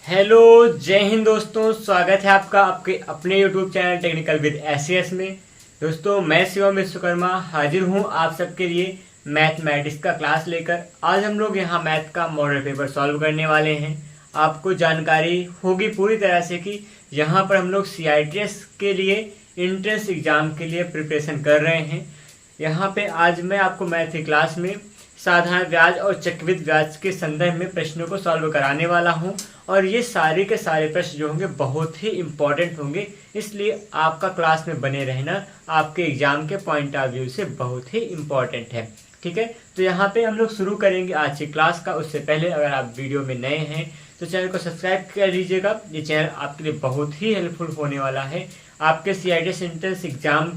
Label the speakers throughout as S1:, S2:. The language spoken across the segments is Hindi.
S1: हेलो, जय हिंद दोस्तों। स्वागत है आपका आपके अपने YouTube channel technical with SS में। दोस्तों, मैं शिवम विश्वकर्मा हाजिर हूं आप सबके लिए मैथमेटिक्स का क्लास लेकर। आज हम लोग यहां मैथ का मॉडल पेपर सॉल्व करने वाले हैं। आपको जानकारी होगी पूरी तरह से कि यहां पर हम लोग सीआईटीएस के लिए एंट्रेंस एग्जाम के लिए प्रिपरेशन कर रहे हैं। यहाँ पे आज मैं आपको मैथ की क्लास में साधारण ब्याज और चक्रवृद्धि ब्याज के संदर्भ में प्रश्नों को सॉल्व कराने वाला हूँ। और ये सारे के सारे प्रश्न जो होंगे बहुत ही इम्पोर्टेंट होंगे, इसलिए आपका क्लास में बने रहना आपके एग्जाम के पॉइंट ऑफ व्यू से बहुत ही इम्पोर्टेंट है। ठीक है, तो यहाँ पे हम लोग शुरू करेंगे आज की क्लास का। उससे पहले अगर आप वीडियो में नए हैं तो चैनल को सब्सक्राइब कर लीजिएगा। ये चैनल आपके लिए बहुत ही हेल्पफुल होने वाला है। आपके सीआईटीएस एंट्रेंस एग्जाम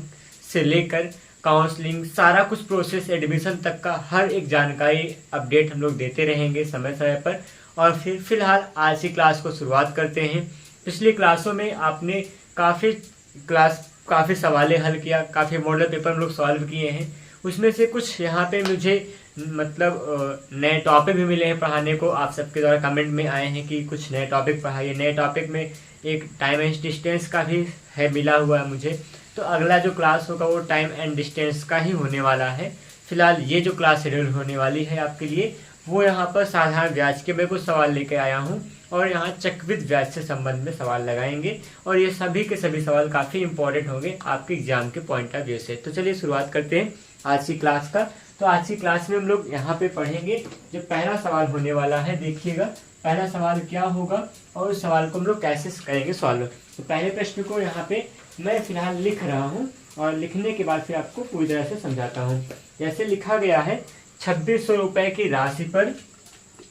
S1: से लेकर काउंसलिंग, सारा कुछ प्रोसेस, एडमिशन तक का हर एक जानकारी अपडेट हम लोग देते रहेंगे समय समय पर। और फिर फिलहाल आज की क्लास को शुरुआत करते हैं। पिछली क्लासों में आपने काफ़ी सवालें हल किया, काफ़ी मॉडल पेपर हम लोग सॉल्व किए हैं। उसमें से कुछ यहाँ पे मुझे मतलब नए टॉपिक भी मिले हैं पढ़ाने को। आप सबके द्वारा कमेंट में आए हैं कि कुछ नए टॉपिक पढ़ाइए। नए टॉपिक में एक टाइम एंड डिस्टेंस का भी है, मिला हुआ है मुझे। तो अगला जो क्लास होगा वो टाइम एंड डिस्टेंस का ही होने वाला है। फिलहाल ये जो क्लास शेड्यूल होने वाली है आपके लिए, वो यहाँ पर साधारण ब्याज के मैं कुछ सवाल लेकर आया हूँ और यहाँ चक्रवृद्धि ब्याज से संबंध में सवाल लगाएंगे। और ये सभी के सभी सवाल काफ़ी इंपॉर्टेंट होंगे आपके एग्जाम के पॉइंट ऑफ व्यू से। तो चलिए शुरुआत करते हैं आज की क्लास का। तो आज की क्लास में हम लोग यहाँ पे पढ़ेंगे जो पहला सवाल होने वाला है। देखिएगा पहला सवाल क्या होगा और उस सवाल को हम लोग कैसे करेंगे सॉल्व। तो पहले प्रश्न को यहाँ पे मैं फिलहाल लिख रहा हूँ और लिखने के बाद फिर आपको पूरी तरह से समझाता हूँ। जैसे लिखा गया है, 2600 रुपये की राशि पर,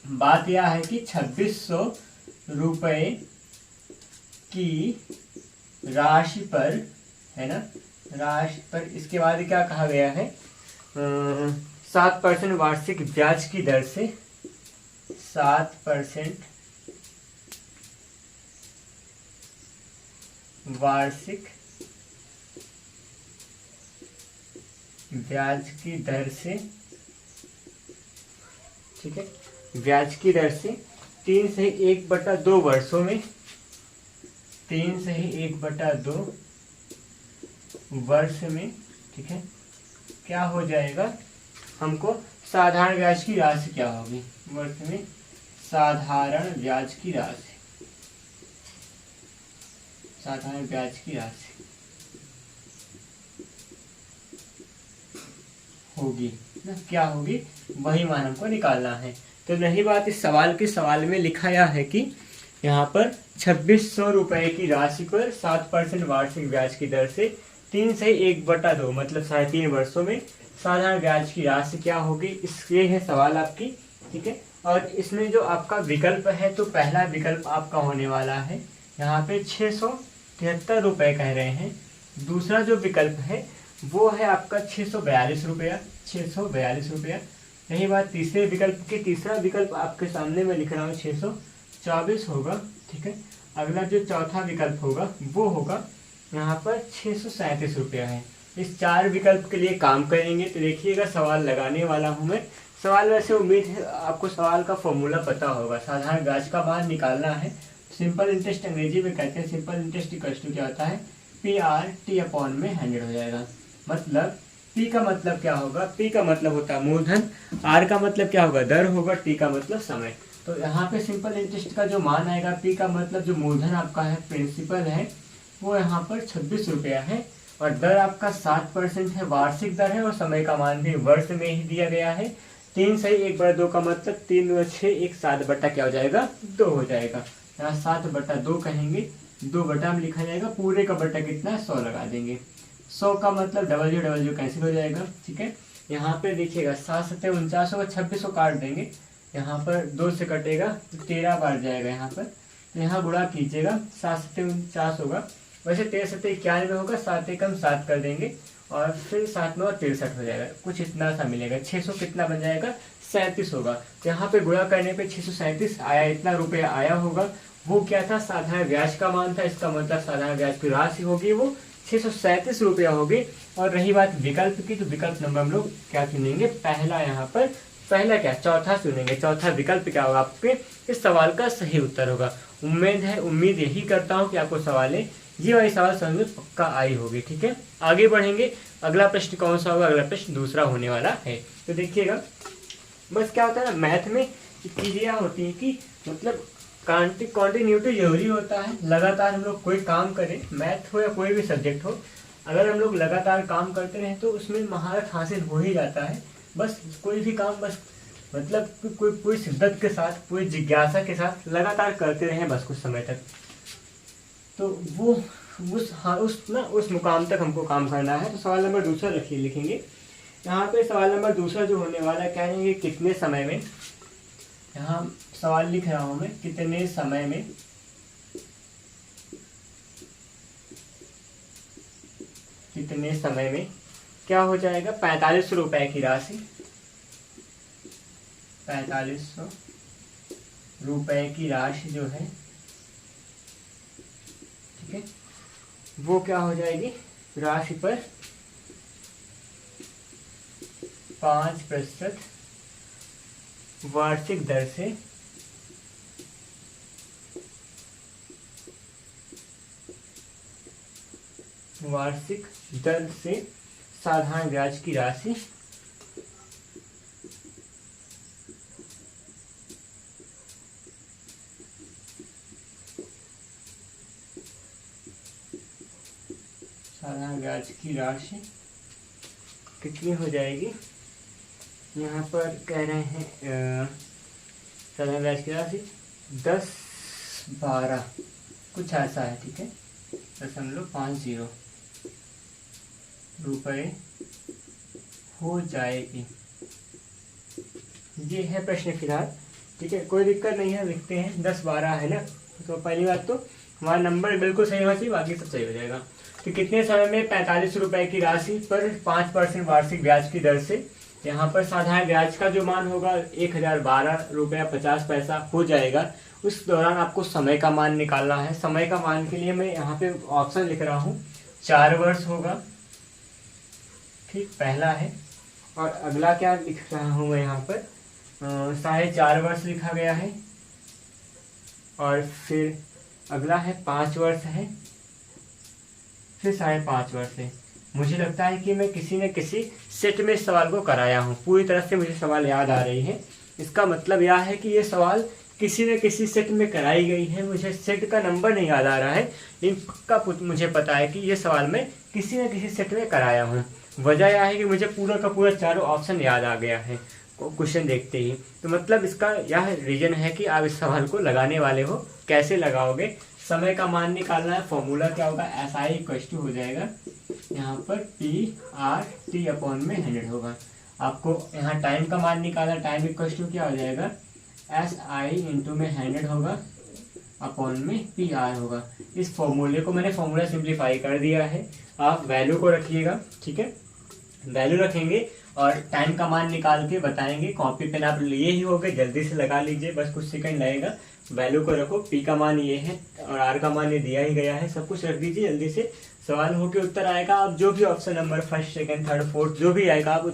S1: बात यह है कि 2600 रुपये की राशि पर, है ना, राशि पर। इसके बाद क्या कहा गया है, 7% वार्षिक ब्याज की दर से, 7% वार्षिक ब्याज की दर से, ठीक है, ब्याज की दर से 3 से 1/2 वर्षों में, 3 से 1/2 वर्ष में, ठीक है, क्या हो जाएगा, हमको साधारण ब्याज की राशि क्या होगी वर्ष में, साधारण ब्याज की राशि, साधारण ब्याज की राशि होगी ना, क्या होगी, वही मान हमको निकालना है। तो रही बात इस सवाल की, सवाल में लिखा यह है कि यहाँ पर 2600 रुपये की राशि पर 7% वार्षिक ब्याज की दर से 3 से 1/2 मतलब 3.5 वर्षों में साधारण ब्याज की राशि क्या होगी, इसके है सवाल आपकी। ठीक है, और इसमें जो आपका विकल्प है, तो पहला विकल्प आपका होने वाला है यहाँ पे 673 रुपये कह रहे हैं। दूसरा जो विकल्प है वो है आपका 642 रुपया, 642 रुपया। रही बात तीसरे विकल्प की, तीसरा विकल्प आपके सामने मैं लिख रहा हूँ 624 होगा। ठीक है, अगला जो चौथा विकल्प होगा वो होगा यहाँ पर 637 रुपया है। इस 4 विकल्प के लिए काम करेंगे। तो देखिएगा सवाल लगाने वाला हूँ मैं। सवाल वैसे उम्मीद है आपको सवाल का फॉर्मूला पता होगा। साधारण ब्याज का मान निकालना है। सिंपल इंटरेस्ट अंग्रेजी में कहते हैं, सिंपल इंटरेस्ट इक्वल्स टू क्या होता है, PRT/100 में 100 हो जाएगा। मतलब P का मतलब क्या होगा, P का मतलब होता है मूलधन, R का मतलब क्या होगा, दर होगा, T का मतलब समय। तो यहाँ पे सिंपल इंटरेस्ट का जो मान आएगा, P का मतलब जो मूलधन आपका है, प्रिंसिपल है, वो यहाँ पर 26 रुपया है। और दर आपका 7% है, वार्षिक दर है, और समय का मान भी वर्ष में ही दिया गया है। 3 से 1/2 का मतलब 3 × 6 एक 7 क्या हो जाएगा, 2 हो जाएगा। यहाँ 7/2 कहेंगे, 2 में लिखा जाएगा, पूरे का बटा कितना, 100 लगा देंगे। 100 का मतलब डबल कैंसिल हो जाएगा। ठीक है, यहाँ पे देखिएगा 7 7 49 होगा, 26 को काट देंगे, यहाँ पर 2 से कटेगा तो 13 बार जाएगा यहाँ पर। तो यहाँ गुणा कीजिएगा, 7 7 49 होगा, वैसे 13 7 91 होगा, 7 एकम 7 कर देंगे और फिर 7 9 63 हो जाएगा, कुछ इतना सा मिलेगा। 600 कितना बन जाएगा, 37 होगा। तो यहाँ पे गुणा करने पे 637 आया, इतना रुपया आया होगा। वो क्या था, साधारण ब्याज का मान था, इसका मतलब साधारण ब्याज की राशि होगी वो 637 रुपया होगी। और रही बात विकल्प की, तो विकल्प नंबर हम लोग क्या चुनेंगे, पहला यहाँ पर पहला क्या, चौथा चुनेंगे। चौथा विकल्प क्या होगा आपके इस सवाल का सही उत्तर होगा। उम्मीद यही करता हूँ कि आपको सवालें ये वाली सवाल समझ में पक्का आई होगी। ठीक है, आगे बढ़ेंगे। अगला प्रश्न कौन सा होगा? अगला प्रश्न दूसरा होने वाला है। तो देखिएगा, बस क्या होता है ना, मैथ में चीज़ें क्या होती हैं कि मतलब कॉन्टिन्यूटी जरूरी होता है। लगातार हम लोग कोई काम करें, मैथ हो या कोई भी सब्जेक्ट हो, अगर हम लोग लगातार काम करते रहें तो उसमें महारत हासिल हो ही जाता है। बस कोई भी काम बस मतलब कोई पूरी शिद्दत के साथ, पूरी जिज्ञासा के साथ लगातार करते रहें बस कुछ समय तक, तो वो उस मुकाम तक हमको काम करना है। तो सवाल नंबर दूसरा लिखेंगे। यहाँ पे सवाल नंबर दूसरा जो होने वाला है, कहेंगे कितने समय में, यहाँ सवाल लिख रहा हूँ मैं, कितने समय में क्या हो जाएगा 4500 रुपए की राशि, 4500 रुपए की राशि जो है, ठीक है, वो क्या हो जाएगी, राशि पर 5% वार्षिक दर से साधारण ब्याज की राशि कितनी हो जाएगी। यहाँ पर कह रहे हैं साधारण ब्याज की राशि 10-12 कुछ ऐसा है, ठीक है, 0.50 रुपये हो जाएगी। ये है प्रश्न फिलहाल, ठीक है, कोई दिक्कत नहीं है, लिखते हैं 10-12 है ना। तो पहली बात तो हमारा नंबर बिल्कुल सही होना चाहिए, बाकी सब सही हो जाएगा। तो कितने समय में 45 रुपए की राशि पर 5% वार्षिक ब्याज की दर से, यहाँ पर साधारण ब्याज का जो मान होगा 1012 रुपया 50 पैसा हो जाएगा। उस दौरान आपको समय का मान निकालना है। समय का मान के लिए मैं यहाँ पे ऑप्शन लिख रहा हूँ, 4 वर्ष होगा, ठीक, पहला है। और अगला क्या लिख रहा हूँ मैं यहाँ पर, 4.5 वर्ष लिखा गया है। और फिर अगला है 5 वर्ष है, फिर 5.5 वर्ष है। मुझे लगता है कि मैं किसी न किसी सेट में इस सवाल को कराया हूँ, पूरी तरह से मुझे सवाल याद आ रही है। इसका मतलब यह है कि ये सवाल किसी न किसी सेट में कराई गई है। मुझे सेट का नंबर नहीं याद आ रहा है, लेकिन पक्का मुझे पता है कि ये सवाल मैं किसी न किसी सेट में कराया हूँ। वजह यह है कि मुझे पूरा का पूरा चारों ऑप्शन याद आ गया है क्वेश्चन देखते ही। तो मतलब इसका यह रीजन है कि आप इस सवाल को लगाने वाले हो। कैसे लगाओगे, समय का मान निकालना है। फॉर्मूला क्या होगा, SI इक्वल हो जाएगा यहाँ पर PR/T/100 होगा। आपको यहाँ टाइम का मान निकालना, टाइम इक्वल क्या हो जाएगा, SI इंटू में 100 होगा अपॉन में PR होगा। इस फॉर्मूले को मैंने फॉर्मूला सिंप्लीफाई कर दिया है। आप वैल्यू को रखिएगा, ठीक है, वैल्यू रखेंगे और टाइम का मान निकाल के बताएंगे। कॉपी पेन आप लिए ही होगे, जल्दी से लगा लीजिए, बस कुछ सेकंड लगेगा। वैल्यू को रखो, P का मान ये है और R का मान ये दिया ही गया है। सब कुछ रख दीजिए, जल्दी से सवाल हो के उत्तर आएगा। आप जो भी option number 1st, 2nd, 3rd, 4th जो भी आएगा, आप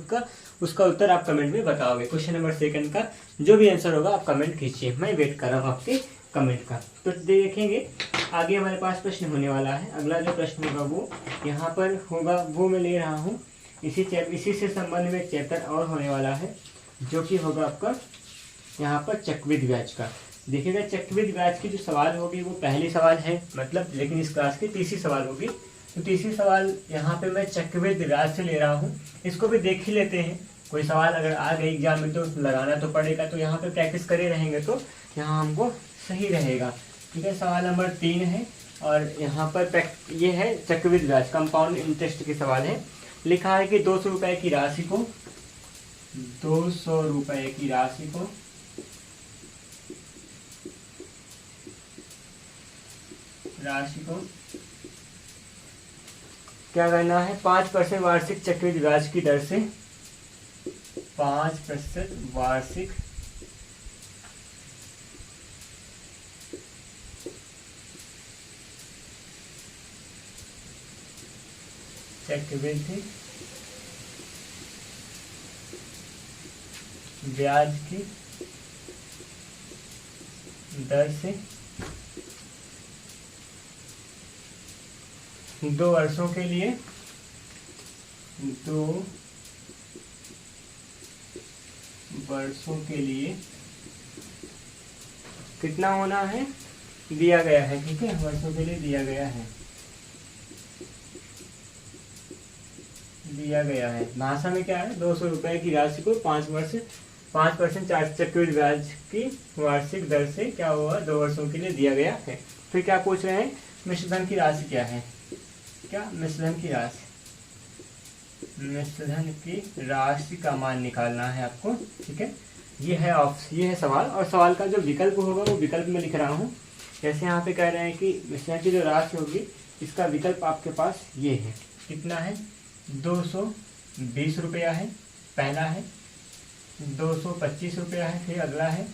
S1: उसका उत्तर आप कमेंट में बताओगे। क्वेश्चन नंबर 2nd का जो भी आंसर होगा आप कमेंट कीजिए, मैं वेट कर रहा हूँ आपके कमेंट का। तो देखेंगे आगे हमारे पास प्रश्न होने वाला है। अगला जो प्रश्न होगा वो यहाँ पर होगा, वो मैं ले रहा हूँ इसी से संबंध में एक चैप्टर और होने वाला है, जो कि होगा आपका यहाँ पर चक्रवृद्धि ब्याज का। देखिएगा, चक्रवृद्धि ब्याज की जो सवाल होगी वो पहली सवाल है, मतलब लेकिन इस क्लास की तीसरी सवाल होगी। तो तीसरी सवाल यहाँ पे मैं चक्रवृद्धि ब्याज से ले रहा हूँ। इसको भी देख ही लेते हैं, कोई सवाल अगर आ गई एग्जाम में तो लगाना तो पड़ेगा। तो यहाँ पे प्रैक्टिस करे रहेंगे तो यहाँ हमको सही रहेगा, ठीक है। सवाल नंबर 3 है और यहाँ पर ये है चक्रवृद्धि ब्याज, कंपाउंड इंटरेस्ट के सवाल है। लिखा है कि 200 रुपए की राशि को क्या करना है, 5% वार्षिक चक्रवृद्धि ब्याज की दर से 5% वार्षिक चक्रवृद्धि ब्याज की दर से 2 वर्षों के लिए 2 वर्षों के लिए कितना होना है दिया गया है। ठीक है, वर्षों के लिए दिया गया है। भाषा में क्या है, 200 रुपए की राशि को 5% चक्रवृद्धि ब्याज की वार्षिक दर से क्या हुआ 2 वर्षों के लिए दिया गया है। फिर क्या पूछ रहे हैं, मिश्रधन की राशि क्या है, क्या मिश्रधन की राशि का मान निकालना है आपको। ठीक है, ये है सवाल, और सवाल का जो विकल्प होगा वो विकल्प में लिख रहा हूँ। जैसे यहाँ पे कह रहे हैं कि मिश्रधन की जो राशि होगी इसका विकल्प आपके पास ये है, कितना है 220 रुपया है, पहला है 225 रुपया है, फिर अगला है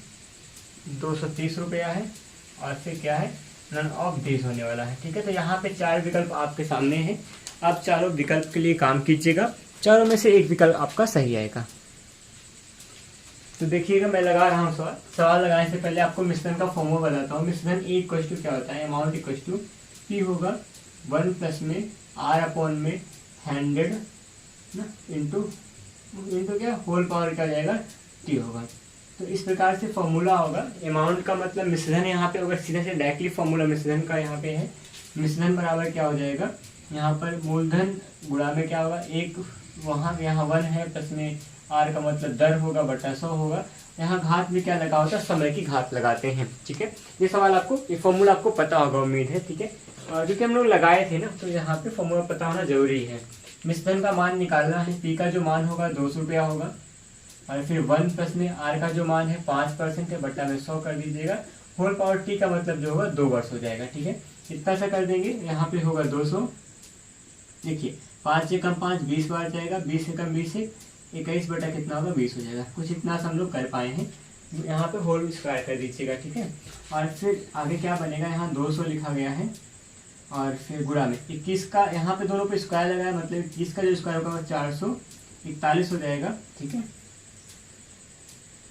S1: 230 रुपया है, और फिर क्या है नन ऑफ दिस होने वाला है। ठीक है, तो यहाँ पे 4 विकल्प आपके सामने हैं। आप चारों विकल्प के लिए काम कीजिएगा, चारों में से एक विकल्प आपका सही आएगा। तो देखिएगा, मैं लगा रहा हूँ सवाल लगाने से पहले आपको मिश्रण का फॉर्मूला बताता हूँ। मिश्रण E इक्वल टू क्या होता है, अमाउंट इक्वल टू P होगा 1 प्लस में R अपॉन में 100 ना इंटू क्या होल पावर क्या हो जाएगा T होगा। तो इस प्रकार से फॉर्मूला होगा। अमाउंट का मतलब मिश्रण यहाँ पे अगर सीधे से डायरेक्टली फॉर्मूला मिश्रण का यहाँ पे है, मिश्रण बराबर क्या हो जाएगा, यहाँ पर मूलधन गुणा में क्या होगा, एक वहाँ यहाँ 1 है प्लस में R का मतलब दर होगा बटा 100 होगा। यहाँ घात में क्या लगा होता है, समय की घात लगाते हैं। ठीक है, ये सवाल आपको, ये फॉर्मूला आपको पता होगा उम्मीद है। ठीक है, और क्योंकि हम लोग लगाए थे ना, तो यहाँ पे फॉर्मूला पता होना जरूरी है। मिश्रण का मान निकालना है, P का जो मान होगा 200 रुपया होगा, और फिर 1 प्लस में R का जो मान है 5% है, बटा में 100 कर दीजिएगा। होल पावर T का मतलब जो होगा 2 वर्ष हो जाएगा। ठीक है, इतना सा कर देंगे। यहाँ पे होगा 200, देखिए 5 से कम 5 20 बार जाएगा, 20 से कम 20 से 21 बटा कितना होगा 20 हो जाएगा। कुछ इतना से हम लोग कर पाए हैं। यहाँ पे होल स्क्वायर कर दीजिएगा। ठीक है, और फिर आगे क्या बनेगा, यहाँ 200 लिखा गया है, और फिर गुणा में 21 का यहाँ पे दोनों पे स्क्वायर लगाया, मतलब 21 का जो स्क्वायर होगा 441 हो जाएगा। ठीक है,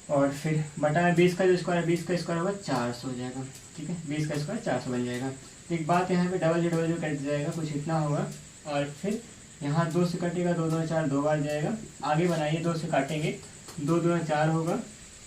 S1: और फिर बटा में 20 का जो स्क्वायर है, 20 का स्क्वायर होगा 400 हो जाएगा। ठीक है, 20 का स्क्वायर 400 बन जाएगा। एक बात यहाँ पे डबल जो कट जाएगा, कुछ इतना होगा, और फिर यहाँ 2 से कटेगा, 2 2 4 2 बार जाएगा। आगे बनाइए, 2 से काटेंगे, 2 2 4 होगा,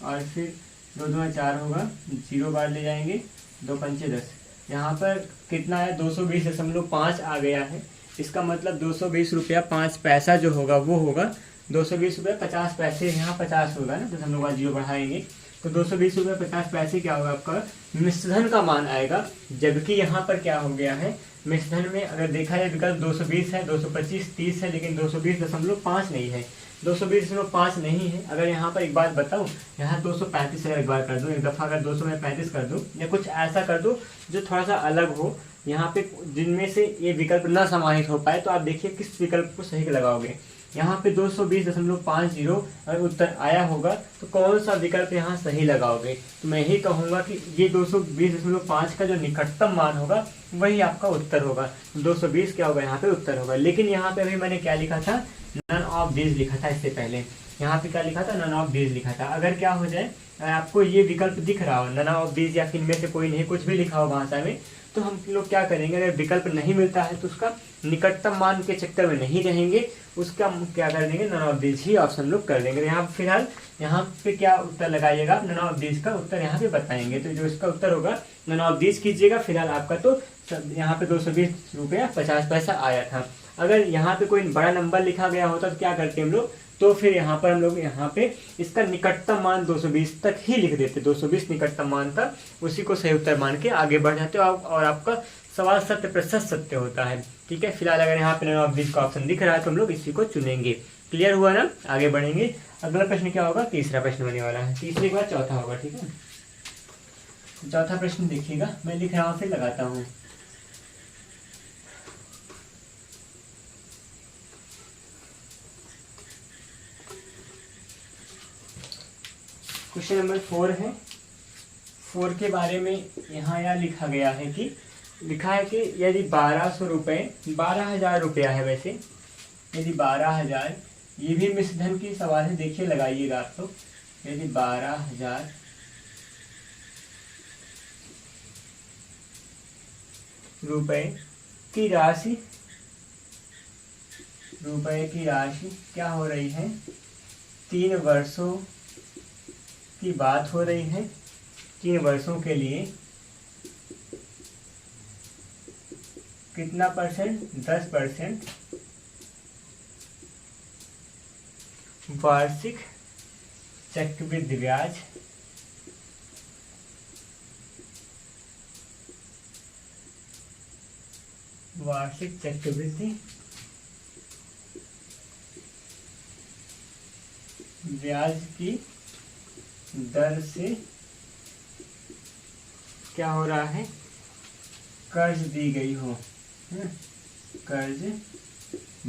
S1: और फिर 2 2 4 होगा, 0 बार ले जाएंगे, 2 पंचे 10। यहाँ पर कितना है 220.5 आ गया है। इसका मतलब 220 रुपया 5 पैसा जो होगा वो होगा 220 रुपये 50 पैसे। यहाँ 50 होगा ना, तो हम लोग 0 बढ़ाएंगे, तो 220 रुपये 50 पैसे क्या होगा आपका मिश्रधन का मान आएगा। जबकि यहाँ पर क्या हो गया है, मिश्रधन में अगर देखा जाए विकल्प 220 है, 225 30 है, लेकिन 220.5 नहीं है, 220.5 नहीं है। अगर यहाँ पर एक बात बताऊँ, यहाँ 235 अगर एक बार कर दूँ, एक दफ़ा अगर 200 में 35 कर दूँ, या कुछ ऐसा कर दूँ जो थोड़ा सा अलग हो, यहाँ पे जिनमें से ये विकल्प न समाहित हो पाए, तो आप देखिए किस विकल्प को सही लगाओगे। यहाँ पे 220.50 अगर उत्तर आया होगा तो कौन सा विकल्प यहाँ सही लगाओगे। तो मैं यही कहूँगा कि ये 220.5 का जो निकटतम मान होगा वही आपका उत्तर होगा। 220 क्या होगा यहाँ पे उत्तर होगा। लेकिन यहाँ पे अभी मैंने क्या लिखा था, नन ऑफ दिस लिखा था। इससे पहले यहाँ पे क्या लिखा था, नन ऑफ दिस लिखा था। अगर क्या हो जाए, अगर आपको ये विकल्प दिख रहा हो नन ऑफ दिस, या फिर इनमें से कोई नहीं, कुछ भी लिखा हो भाषा में, तो हम लोग क्या करेंगे, अगर विकल्प नहीं मिलता है तो उसका निकटतम मान के चक्कर में नहीं रहेंगे, उसका क्या कर देंगे, नन ऑफ दिस ही ऑप्शन लोग कर देंगे। यहाँ फिलहाल यहाँ पे क्या उत्तर लगाइएगा, नन ऑफ दिस का उत्तर यहाँ पे बताएंगे। तो जो इसका उत्तर होगा नन ऑफ दिस कीजिएगा। फिलहाल आपका तो यहाँ पे 220 रुपया 50 पैसा आया था। अगर यहाँ पे कोई बड़ा नंबर लिखा गया होता तो क्या करते हम लोग, तो फिर यहाँ पर हम लोग यहाँ पे इसका निकटतम मान 220 तक ही लिख देते। 220 निकटतम मान था, उसी को सही उत्तर मान के आगे बढ़ जाते हो और आपका सवाल 100% सत्य होता है। ठीक है, फिलहाल अगर यहाँ पे नन ऑफ दिस का ऑप्शन दिख रहा है तो हम लोग इसी को चुनेंगे। क्लियर हुआ ना, आगे बढ़ेंगे। अगला प्रश्न क्या होगा, तीसरा प्रश्न बनने वाला है। तीसरे के बाद चौथा होगा। ठीक है, चौथा प्रश्न देखिएगा, मैं लिख रहा हूँ फिर लगाता हूँ। क्वेश्चन नंबर 4 है। 4 के बारे में यहाँ यह लिखा गया है कि लिखा है कि यदि 1200 रुपये 12,000 रुपया है, वैसे यदि 12,000, ये भी मिश्रधन की सवाल है, देखिए लगाइएगा आप। तो यदि 12,000 रुपए की राशि क्या हो रही है, 3 वर्षों की बात हो रही है, 3 वर्षों के लिए कितना परसेंट, 10% वार्षिक चक्रवृद्धि ब्याज ब्याज की दर से क्या हो रहा है, कर्ज दी गई हो, कर्ज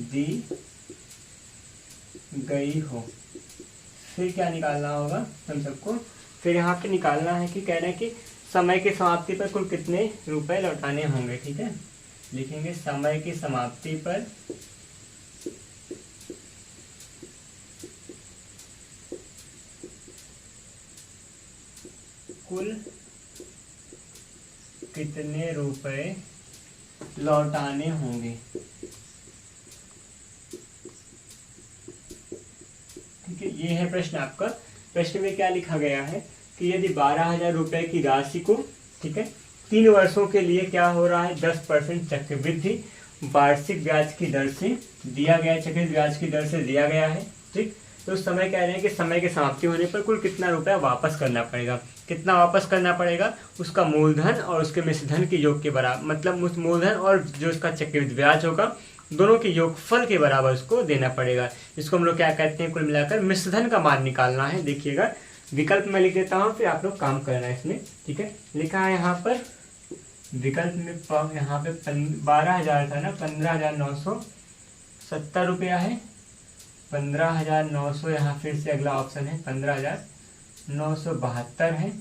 S1: दी गई हो। फिर क्या निकालना होगा हम सबको, फिर यहाँ पे निकालना है कि कह रहे हैं कि समय की समाप्ति पर कुल कितने रुपए लौटाने होंगे। ठीक है, लिखेंगे समय की समाप्ति पर कुल कितने रुपए लौटाने होंगे। ठीक है, ये है प्रश्न आपका। प्रश्न में क्या लिखा गया है कि यदि 12,000 रुपए की राशि को, ठीक है, 3 वर्षों के लिए क्या हो रहा है, 10% चक्रवृद्धि वार्षिक ब्याज की दर से दिया गया है, चक्रवृद्धि ब्याज की दर से दिया गया है। ठीक, तो उस समय कह रहे हैं कि समय की समाप्ति होने पर कुल कितना रुपया वापस करना पड़ेगा। कितना वापस करना पड़ेगा, उसका मूलधन और उसके मिश्रधन के योग के बराबर, मतलब उस मूलधन और जो उसका चक्रवृद्धि ब्याज होगा दोनों के योगफल के बराबर उसको देना पड़ेगा। इसको हम लोग क्या कहते हैं, कुल मिलाकर मिश्रधन का मान निकालना है। देखिएगा विकल्प में लिख देता हूँ, फिर आप लोग काम करना है इसमें। ठीक है, लिखा है यहाँ पर विकल्प में, यहाँ पे 12,000 था ना, 15,970 रुपया है, 15,900, यहाँ फिर से अगला ऑप्शन है 15,972 है,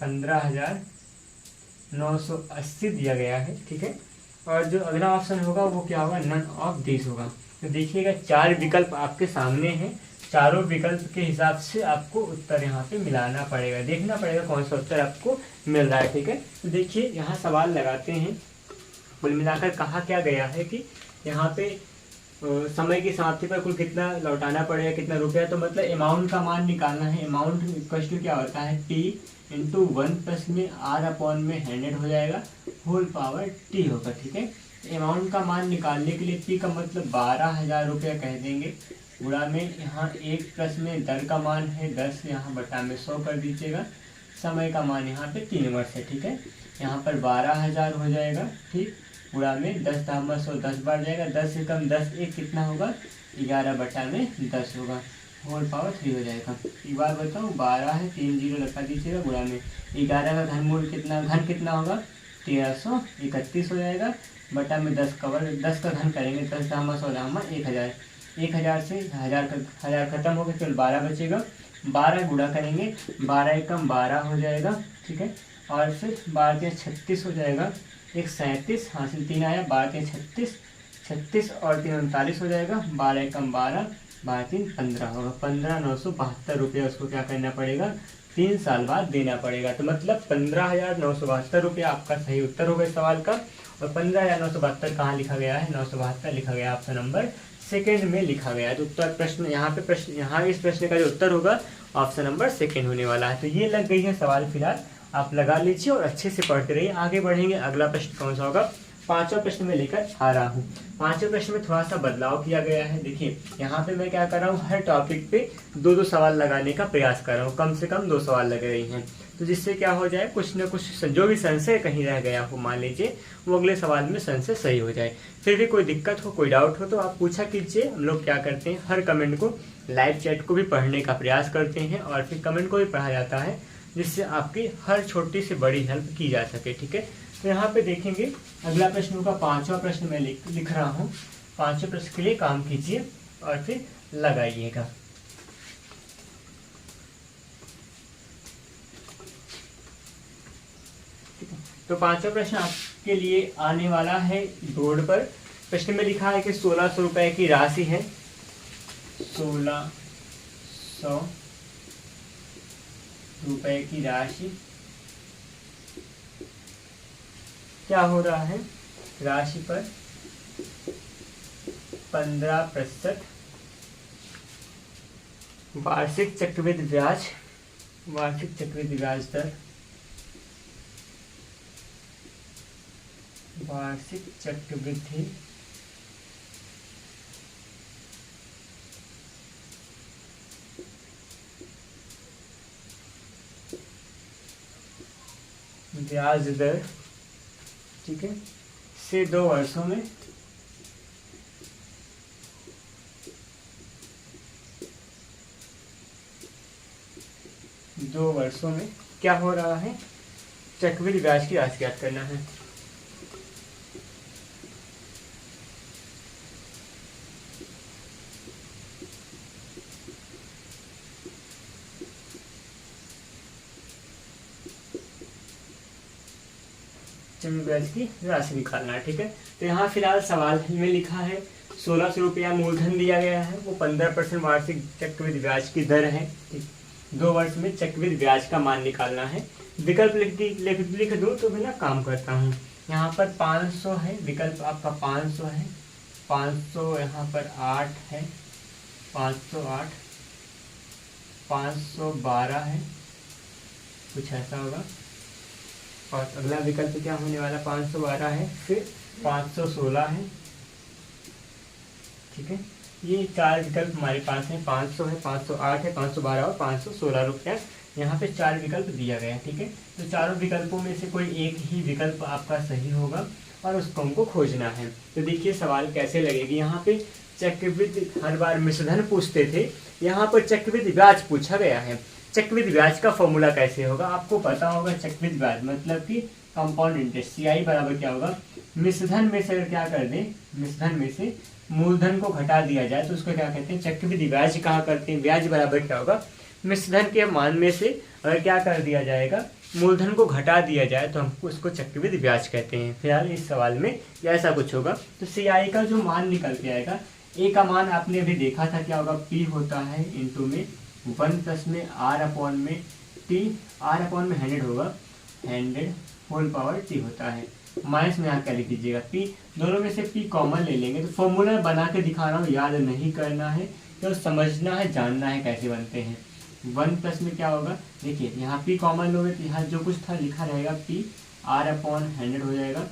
S1: 15,980 दिया गया है। ठीक है, और जो अगला ऑप्शन होगा वो क्या होगा, नन ऑफ दिस होगा। तो देखिएगा 4 विकल्प आपके सामने हैं, चारों विकल्प के हिसाब से आपको उत्तर यहाँ पे मिलाना पड़ेगा, देखना पड़ेगा कौन सा उत्तर आपको मिल रहा है। ठीक है, तो देखिए यहाँ सवाल लगाते हैं। कुल मिलाकर कहा क्या गया है कि यहाँ पे समय की समाप्ति पर कुल कितना लौटाना पड़ेगा, कितना रुपया, तो मतलब अमाउंट का मान निकालना है। अमाउंट क्वेश्चन क्या होता है, T इंटू 1 प्लस में R अपॉन में 100 हो जाएगा, होल पावर T होगा। ठीक है, अमाउंट का मान निकालने के लिए P का मतलब 12,000 रुपया कह देंगे, गुणा में यहाँ 1 प्लस में दर का मान है 10, यहाँ बटा में 100 कर दीजिएगा, समय का मान यहाँ पे 3 वर्ष है। ठीक है, यहाँ पर 12,000 हो जाएगा, ठीक, गुणा में 10 दामा 100, 10 बार जाएगा, 10 से कम 10 एक कितना होगा, 11 बटा में 10 होगा, होल पावर 3 हो जाएगा। एक बार बताऊँ, 12 है, 3 जीरो लगा दीजिएगा, गुणा में 11 का घनमूल कितना, घन कितना होगा, 1331 हो जाएगा, बटा में 10 कवर, 10 का घन करेंगे, 10 दामा 100 दामा 1000, 1000 से हज़ार खत्म हो गया, केवल 12 बचेगा, 12 गुणा करेंगे, 12 एकम 12 हो जाएगा। ठीक है, और फिर 12 के 36 हो जाएगा, 137 हासिल 3 आया, 12 के 36, 36 और 3 39 हो जाएगा, 12 एकम 12, 12 3 15 होगा, 15,972 रुपया उसको क्या करना पड़ेगा, 3 साल बाद देना पड़ेगा। तो मतलब 15,972 रुपया आपका सही उत्तर होगा इस सवाल का। और 15,972 कहाँ लिखा गया है, 972 लिखा गया, ऑप्शन नंबर सेकेंड में लिखा गया है। तो उत्तर प्रश्न यहाँ पे, प्रश्न यहाँ इस प्रश्न का जो उत्तर होगा ऑप्शन नंबर सेकेंड होने वाला है। तो ये लग गई है सवाल, फिलहाल आप लगा लीजिए और अच्छे से पढ़ते रहिए। आगे बढ़ेंगे, अगला प्रश्न कौन सा होगा, 5वां प्रश्न में लेकर आ रहा हूँ। 5वें प्रश्न में थोड़ा सा बदलाव किया गया है। देखिए यहाँ पे मैं क्या कर रहा हूँ, हर टॉपिक पे 2-2 सवाल लगाने का प्रयास कर रहा हूँ, कम से कम 2 सवाल लग रही हैं, तो जिससे क्या हो जाए, कुछ न कुछ जो भी संशय कहीं रह गया हो, मान लीजिए वो अगले सवाल में संशय सही हो जाए। फिर भी कोई दिक्कत हो, कोई डाउट हो तो आप पूछा कीजिए। हम लोग क्या करते हैं, हर कमेंट को, लाइव चैट को भी पढ़ने का प्रयास करते हैं और फिर कमेंट को भी पढ़ा जाता है, जिससे आपकी हर छोटी से बड़ी हेल्प की जा सके। ठीक है, तो यहाँ पे देखेंगे अगला प्रश्न होगा 5वां प्रश्न मैं लिख रहा हूँ। 5वें प्रश्न के लिए काम कीजिए और फिर लगाइएगा। तो 5वां प्रश्न आपके लिए आने वाला है बोर्ड पर। प्रश्न में लिखा है कि 1600 रुपए की राशि है, 1600 रुपए की राशि क्या हो रहा है, राशि पर 15% वार्षिक चक्रवृद्धि ब्याज, वार्षिक चक्रवृद्धि ब्याज दर, वार्षिक चक्रवृद्धि ब्याज दर, ठीक है, से 2 वर्षों में 2 वर्षों में क्या हो रहा है, चक्रवृद्धि ब्याज की राशि ज्ञात करना है। चक्रवृद्धि ब्याज की राशि निकालना है, ठीक है। तो यहाँ फिलहाल सवाल में लिखा है 1600 रुपया मूलधन दिया गया है, वो 15% वार्षिक चक्रवृद्धि ब्याज की दर है, ठीक। 2 वर्ष में चक्रवृद्धि ब्याज का मान निकालना है। विकल्प लिख दूँ तो मैं ना काम करता हूँ। यहाँ पर 500 है, विकल्प आपका 500 है, 500 यहाँ पर 8 है, 508, 512 है, कुछ ऐसा होगा। और अगला विकल्प क्या होने वाला, 512 है, फिर 516 है, ठीक है। ये 4 विकल्प हमारे पास हैं, 500 है, 508 है, 512 और 516 रुपया। यहाँ पे 4 विकल्प दिया गया है, ठीक है। तो चारों विकल्पों में से कोई एक ही विकल्प आपका सही होगा और उसको हमको खोजना है। तो देखिए सवाल कैसे लगेगी। यहाँ पे चक्रवृद्धि, हर बार मिश्रधन पूछते थे, यहाँ पर चक्रवृद्धि ब्याज पूछा गया है। चक्रवृद्धि ब्याज का फॉर्मूला कैसे होगा, आपको पता होगा। चक्रवृद्धि ब्याज मतलब कि कंपाउंड इंटरेस्ट, CI बराबर क्या होगा, मिश्रधन में से अगर क्या कर दें, मिश्रधन में से मूलधन को घटा दिया जाए तो उसको क्या कहते हैं, चक्रवृद्धि ब्याज कहा करते हैं। ब्याज बराबर क्या होगा, मिश्रधन के मान में से अगर क्या कर दिया जाएगा, मूलधन को घटा दिया जाए तो हमको उसको चक्रवृद्धि ब्याज कहते हैं। फिलहाल इस सवाल में ऐसा कुछ होगा। तो CI का जो मान निकल के आएगा, A का मान आपने अभी देखा था क्या होगा, P होता है इंटू में 1 प्लस में R अपॉन में T, R अपॉन में 100 होगा, 100 होल पावर T होता है। माइनस में यहाँ क्या लिख दीजिएगा, P, दोनों में से P कॉमन ले लेंगे। तो फॉर्मूला बना के दिखा रहा हूँ, याद नहीं करना है, तो समझना है, जानना है कैसे बनते हैं। 1 प्लस में क्या होगा, देखिए यहाँ P कॉमन लोगे तो यहाँ जो कुछ था लिखा रहेगा, P R अपॉन 100 हो जाएगा,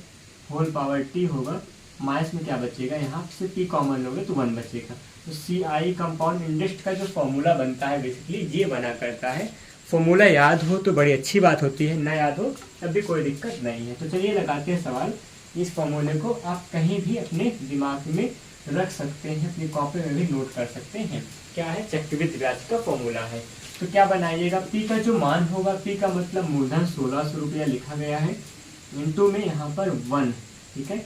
S1: होल पावर T होगा, माइनस में क्या बचेगा, यहाँ से P कॉमन लोगे तो 1 बचेगा। तो CI कंपाउंड इंटरेस्ट का जो फॉर्मूला बनता है बेसिकली ये बना करता है। फॉर्मूला याद हो तो बड़ी अच्छी बात होती है, ना याद हो तब भी कोई दिक्कत नहीं है। तो चलिए लगाते हैं सवाल। इस फॉर्मूले को आप कहीं भी अपने दिमाग में रख सकते हैं, अपनी कॉपी में भी नोट कर सकते हैं। क्या है, चक्रवृद्धि ब्याज का फॉर्मूला है। तो क्या बनाइएगा, P का जो मान होगा, P का मतलब मूलधन 1600 रुपया लिखा गया है, इंटू में यहाँ पर 1, ठीक है,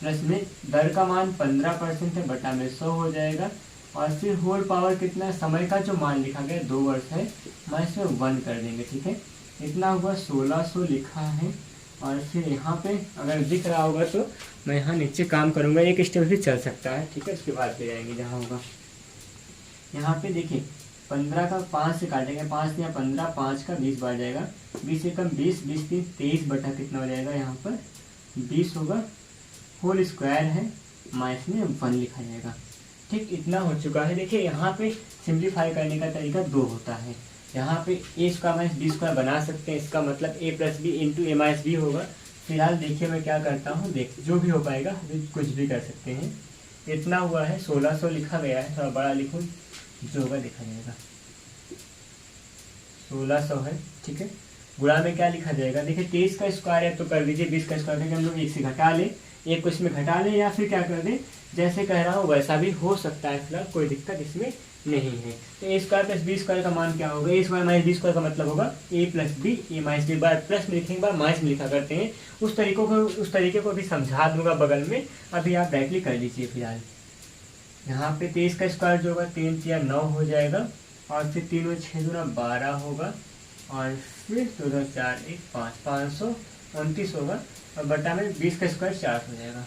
S1: प्लस में दर का मान 15% है, बटा में 100 हो जाएगा, और फिर होल पावर कितना है, समय का जो मान लिखा गया 2 वर्ष है, मैं इसमें 1 कर देंगे, ठीक है। इतना हुआ 1600 लिखा है। और फिर यहाँ पे अगर दिख रहा होगा तो मैं यहाँ नीचे काम करूँगा, एक स्टेप भी चल सकता है, ठीक है। उसके बाद ले जाएंगे जहाँ होगा। यहाँ पे देखिए 15 का 5 से काटेंगे, 5 या 15, 5 का 20 बार जाएगा, 20 से कम 20, 20 3 23 बटा कितना हो जाएगा, यहाँ पर 20 होगा, होल स्क्वायर है, माइनस में 1 लिखा जाएगा, ठीक। इतना हो चुका है। देखिए यहाँ पे सिंप्लीफाई करने का तरीका 2 होता है। यहाँ पे A square minus B square बना सकते हैं, इसका मतलब A plus B into A minus B होगा। फिलहाल देखिए मैं क्या करता हूँ, देख जो भी हो पाएगा, कुछ भी कर सकते हैं। इतना हुआ है, 1600 लिखा गया है, थोड़ा बड़ा लिखूँ, जो होगा देखा जाएगा, 1600 है, ठीक है। गुणा में क्या लिखा जाएगा, देखिए 23 का स्क्वायर है तो कर दीजिए, 20 का स्क्वायर करके हम लोग 1 से घटा लें, एक को इसमें घटा लें, या फिर क्या कर दें, जैसे कह रहा हूँ वैसा भी हो सकता है। फिलहाल कोई दिक्कत इसमें नहीं है। तो A square plus B square का मान क्या होगा, A square minus B square का मतलब होगा A plus B, A minus B, बार प्लस में लिखेंगे, बार माइनस में लिखा करते हैं। उस तरीके को भी समझा दूंगा बगल में, अभी आप डायरेक्टली कर लीजिए। फिलहाल यहाँ पे 23 का स्क्वायर जो होगा 3 या 9 हो जाएगा, और फिर 3 और 6 दूना 12 होगा, और फिर 2 2 4 1 5, 529 होगा, और बटा में 20 का स्क्वायर 4 हो जाएगा,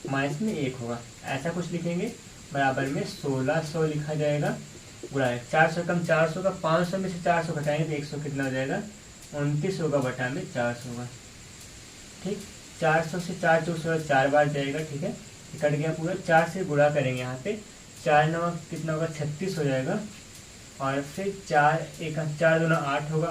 S1: माइनस में 1 होगा, ऐसा कुछ लिखेंगे। बराबर में 1600 लिखा जाएगा, गुणा 400 कम 400 का 500 में से 400 घटाएंगे तो 100 कितना हो जाएगा 29 होगा बटा में 400 होगा। ठीक, 400 से 4 चौसौ 4 बार जाएगा। ठीक है, कट गया पूरा। 4 से गुणा करेंगे यहाँ पे 4 9 कितना होगा 36 हो जाएगा। और फिर 4 1 4 दूना 8 होगा,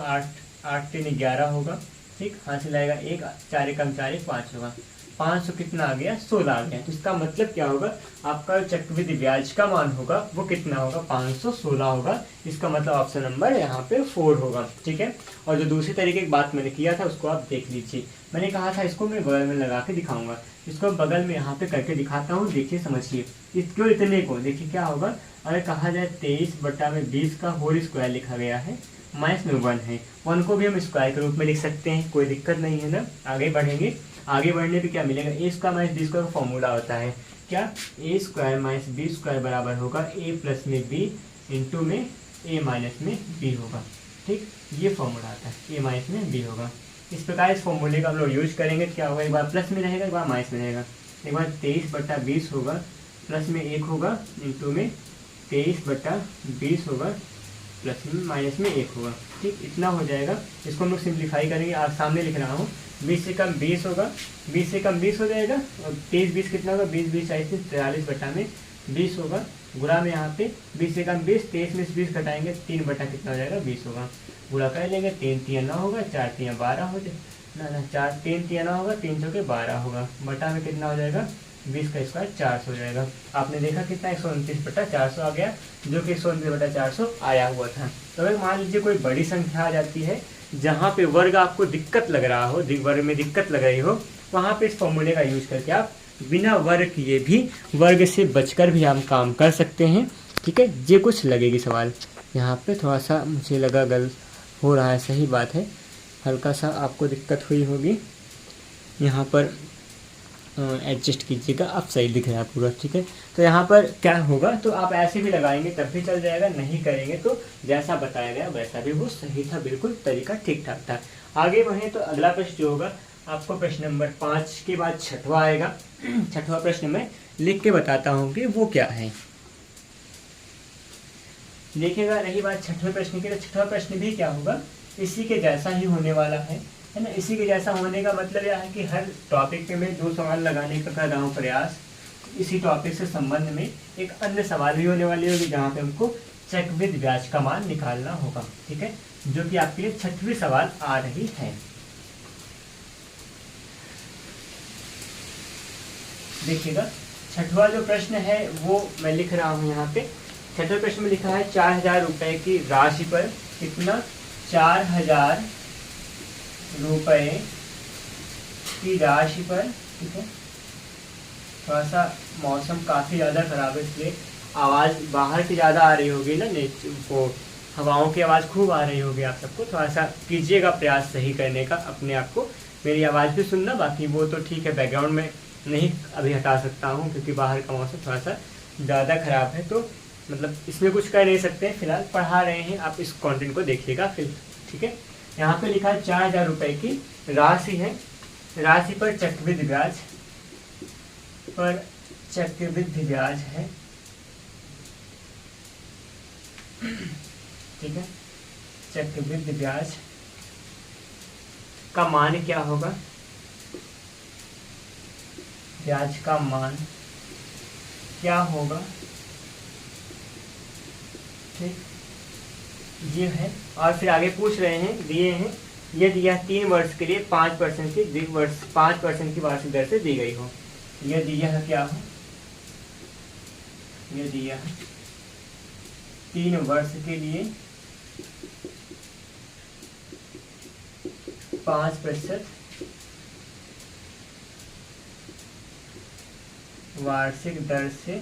S1: 8 3 11 होगा। ठीक, हासिल आएगा 1 4 1 4 1 5 होगा। 500 कितना आ गया 16 आ गया। तो इसका मतलब क्या होगा, आपका चक्रवृद्धि ब्याज का मान होगा वो कितना होगा 516 होगा। इसका मतलब ऑप्शन नंबर यहाँ पे 4 होगा। ठीक है, और जो दूसरी तरीके की बात मैंने किया था उसको आप देख लीजिए। मैंने कहा था इसको मैं बगल में लगा के दिखाऊंगा, इसको बगल में यहाँ पे करके दिखाता हूँ। देखिए समझिए, इसको इतने को देखिए क्या होगा। अगर कहा जाए 23/20 का होल स्क्वायर लिखा गया है, माइनस में 1 है, 1 को भी हम स्क्वायर के रूप में लिख सकते हैं, कोई दिक्कत नहीं है ना। आगे बढ़ेंगे, आगे बढ़ने पे क्या मिलेगा, ए स्क्वायर माइनस बी स्क्वायर का फॉर्मूला होता है क्या, ए स्क्वायर माइनस बी स्क्वायर बराबर होगा ए प्लस में बी इंटू में ए माइनस में बी होगा। ठीक, ये फॉर्मूला आता है, ए माइनस में बी होगा। इस प्रकार इस फॉर्मूले का हम लोग यूज करेंगे। क्या होगा, एक बार प्लस में रहेगा, एक बार माइनस में रहेगा। एक बार 23/20 होगा, प्लस में 1 होगा, इंटू में 23/20 होगा, प्लस में माइनस में 1 होगा। ठीक, इतना हो जाएगा। इसको हम लोग सिंप्लीफाई करेंगे। आप सामने लिख रहा हूँ, 20 से कम 20 होगा, 20 से कम 20 हो जाएगा। और 23 कितना होगा, 20 43/20 होगा। गुणा में यहाँ पे 20 से कम 20, 23 में से 20 घटाएंगे 3 बटा कितना हो जाएगा 20 होगा। गुणा कर लेंगे, 3 3 9 होगा, 4 3 12 हो जाए ना 4 3 3 9 होगा, 3 चौके 12 होगा। बटा में कितना हो जाएगा 20 का स्क्वायर 400 हो जाएगा। आपने देखा कितना 129/400 आ गया, जो कि 129/400 आया हुआ था। तो अगर मान लीजिए कोई बड़ी संख्या आ जाती है जहाँ पे वर्ग आपको दिक्कत लग रहा हो, वर्ग में दिक्कत लग रही हो, वहाँ पे इस फॉर्मूले का यूज करके आप बिना वर्ग किए भी, वर्ग से बचकर भी हम काम कर सकते हैं। ठीक है, ये कुछ लगेगी सवाल यहाँ पे थोड़ा सा मुझे लगा गलत हो रहा है, सही बात है, हल्का सा आपको दिक्कत हुई होगी। यहाँ पर एडजस्ट कीजिएगा, अब सही दिख रहा है पूरा। ठीक है, तो यहाँ पर क्या होगा, तो आप ऐसे भी लगाएंगे तब भी चल जाएगा, नहीं करेंगे तो जैसा बताया गया वैसा भी वो सही था, बिल्कुल तरीका ठीक ठाक था। आगे बढ़े तो अगला प्रश्न जो होगा आपको प्रश्न नंबर 5 के बाद छठवां आएगा। छठवां प्रश्न मैं लिख के बताता हूँ कि वो क्या है। देखिएगा, रही बात छठवें प्रश्न की, तो छठवां प्रश्न भी क्या होगा, इसी के जैसा ही होने वाला है ना। इसी के जैसा होने का मतलब यह है कि हर टॉपिक पे मैं 2 सवाल लगाने का कर रहा हूँ प्रयास। इसी टॉपिक से संबंध में एक अन्य सवाल भी होने वाली होगी जहाँ पे हमको चक्रवृद्धि ब्याज का मान निकालना होगा। ठीक है, जो कि आपके लिए छठवीं सवाल आ रही है। देखिएगा, छठवां जो प्रश्न है वो मैं लिख रहा हूँ यहाँ पे। छठवें प्रश्न में लिखा है 4000 रुपए की राशि पर कितना, 4000 रुपए की राशि पर। ठीक है, थोड़ा सा मौसम काफ़ी ज़्यादा ख़राब है, इसलिए आवाज़ बाहर की ज़्यादा आ रही होगी ना, वो हवाओं की आवाज़ खूब आ रही होगी। आप सबको थोड़ा सा कीजिएगा प्रयास सही करने का अपने आप को, मेरी आवाज़ भी सुनना। बाकी वो तो ठीक है, बैकग्राउंड में नहीं अभी हटा सकता हूँ क्योंकि बाहर का मौसम थोड़ा सा ज़्यादा ख़राब है, तो मतलब इसमें कुछ कर नहीं सकते। फिलहाल पढ़ा रहे हैं, आप इस कंटेंट को देखिएगा फिर। ठीक है, यहाँ पे लिखा है 4000 रुपए की राशि है, राशि पर चक्रवृद्धि ब्याज, पर चक्रवृद्धि ब्याज है। ठीक है, चक्रवृद्धि ब्याज का मान क्या होगा, ब्याज का मान क्या होगा। ठीक, ये है। और फिर आगे पूछ रहे हैं, दिए हैं, यदि यह 3 वर्ष के लिए 5% की वार्षिक दर से दी गई हो। यदि यह क्या हो, यदि यह 3 वर्ष के लिए 5% वार्षिक दर से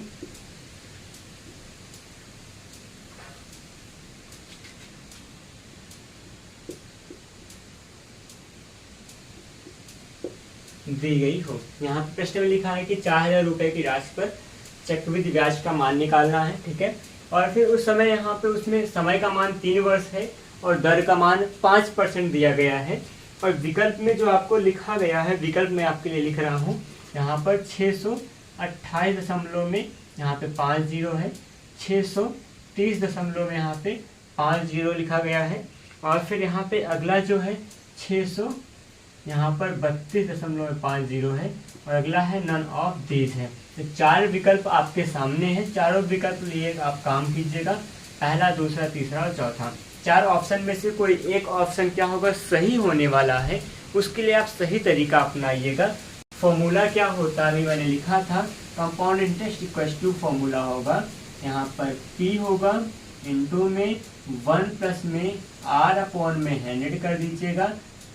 S1: दी गई हो। यहाँ पे प्रश्न में लिखा है कि 4000 रुपए की राशि पर चक्रवृद्धि ब्याज का मान निकालना है। ठीक है, और फिर उस समय यहाँ पे उसमें समय का मान 3 वर्ष है और दर का मान 5% दिया गया है। और विकल्प में जो आपको लिखा गया है, विकल्प में आपके लिए लिख रहा हूँ यहाँ पर 628 दशमलव में, यहाँ पे 50 है, 628 30 दशमलव में यहाँ पे 50 लिखा गया है। और फिर यहाँ पे अगला जो है 600 यहाँ पर 32.50 है। और अगला है नन ऑफ दीज है। तो 4 विकल्प आपके सामने हैं, चारों विकल्प लिए आप काम कीजिएगा, पहला, दूसरा, तीसरा और चौथा। 4 ऑप्शन में से कोई एक ऑप्शन क्या होगा, सही होने वाला है। उसके लिए आप सही तरीका अपनाइएगा। फॉर्मूला क्या होता है, अभी मैंने लिखा था, compound interest equal to formula होगा यहाँ पर P होगा इनटू में 1 प्लस में R अपॉन में 100 कर दीजिएगा,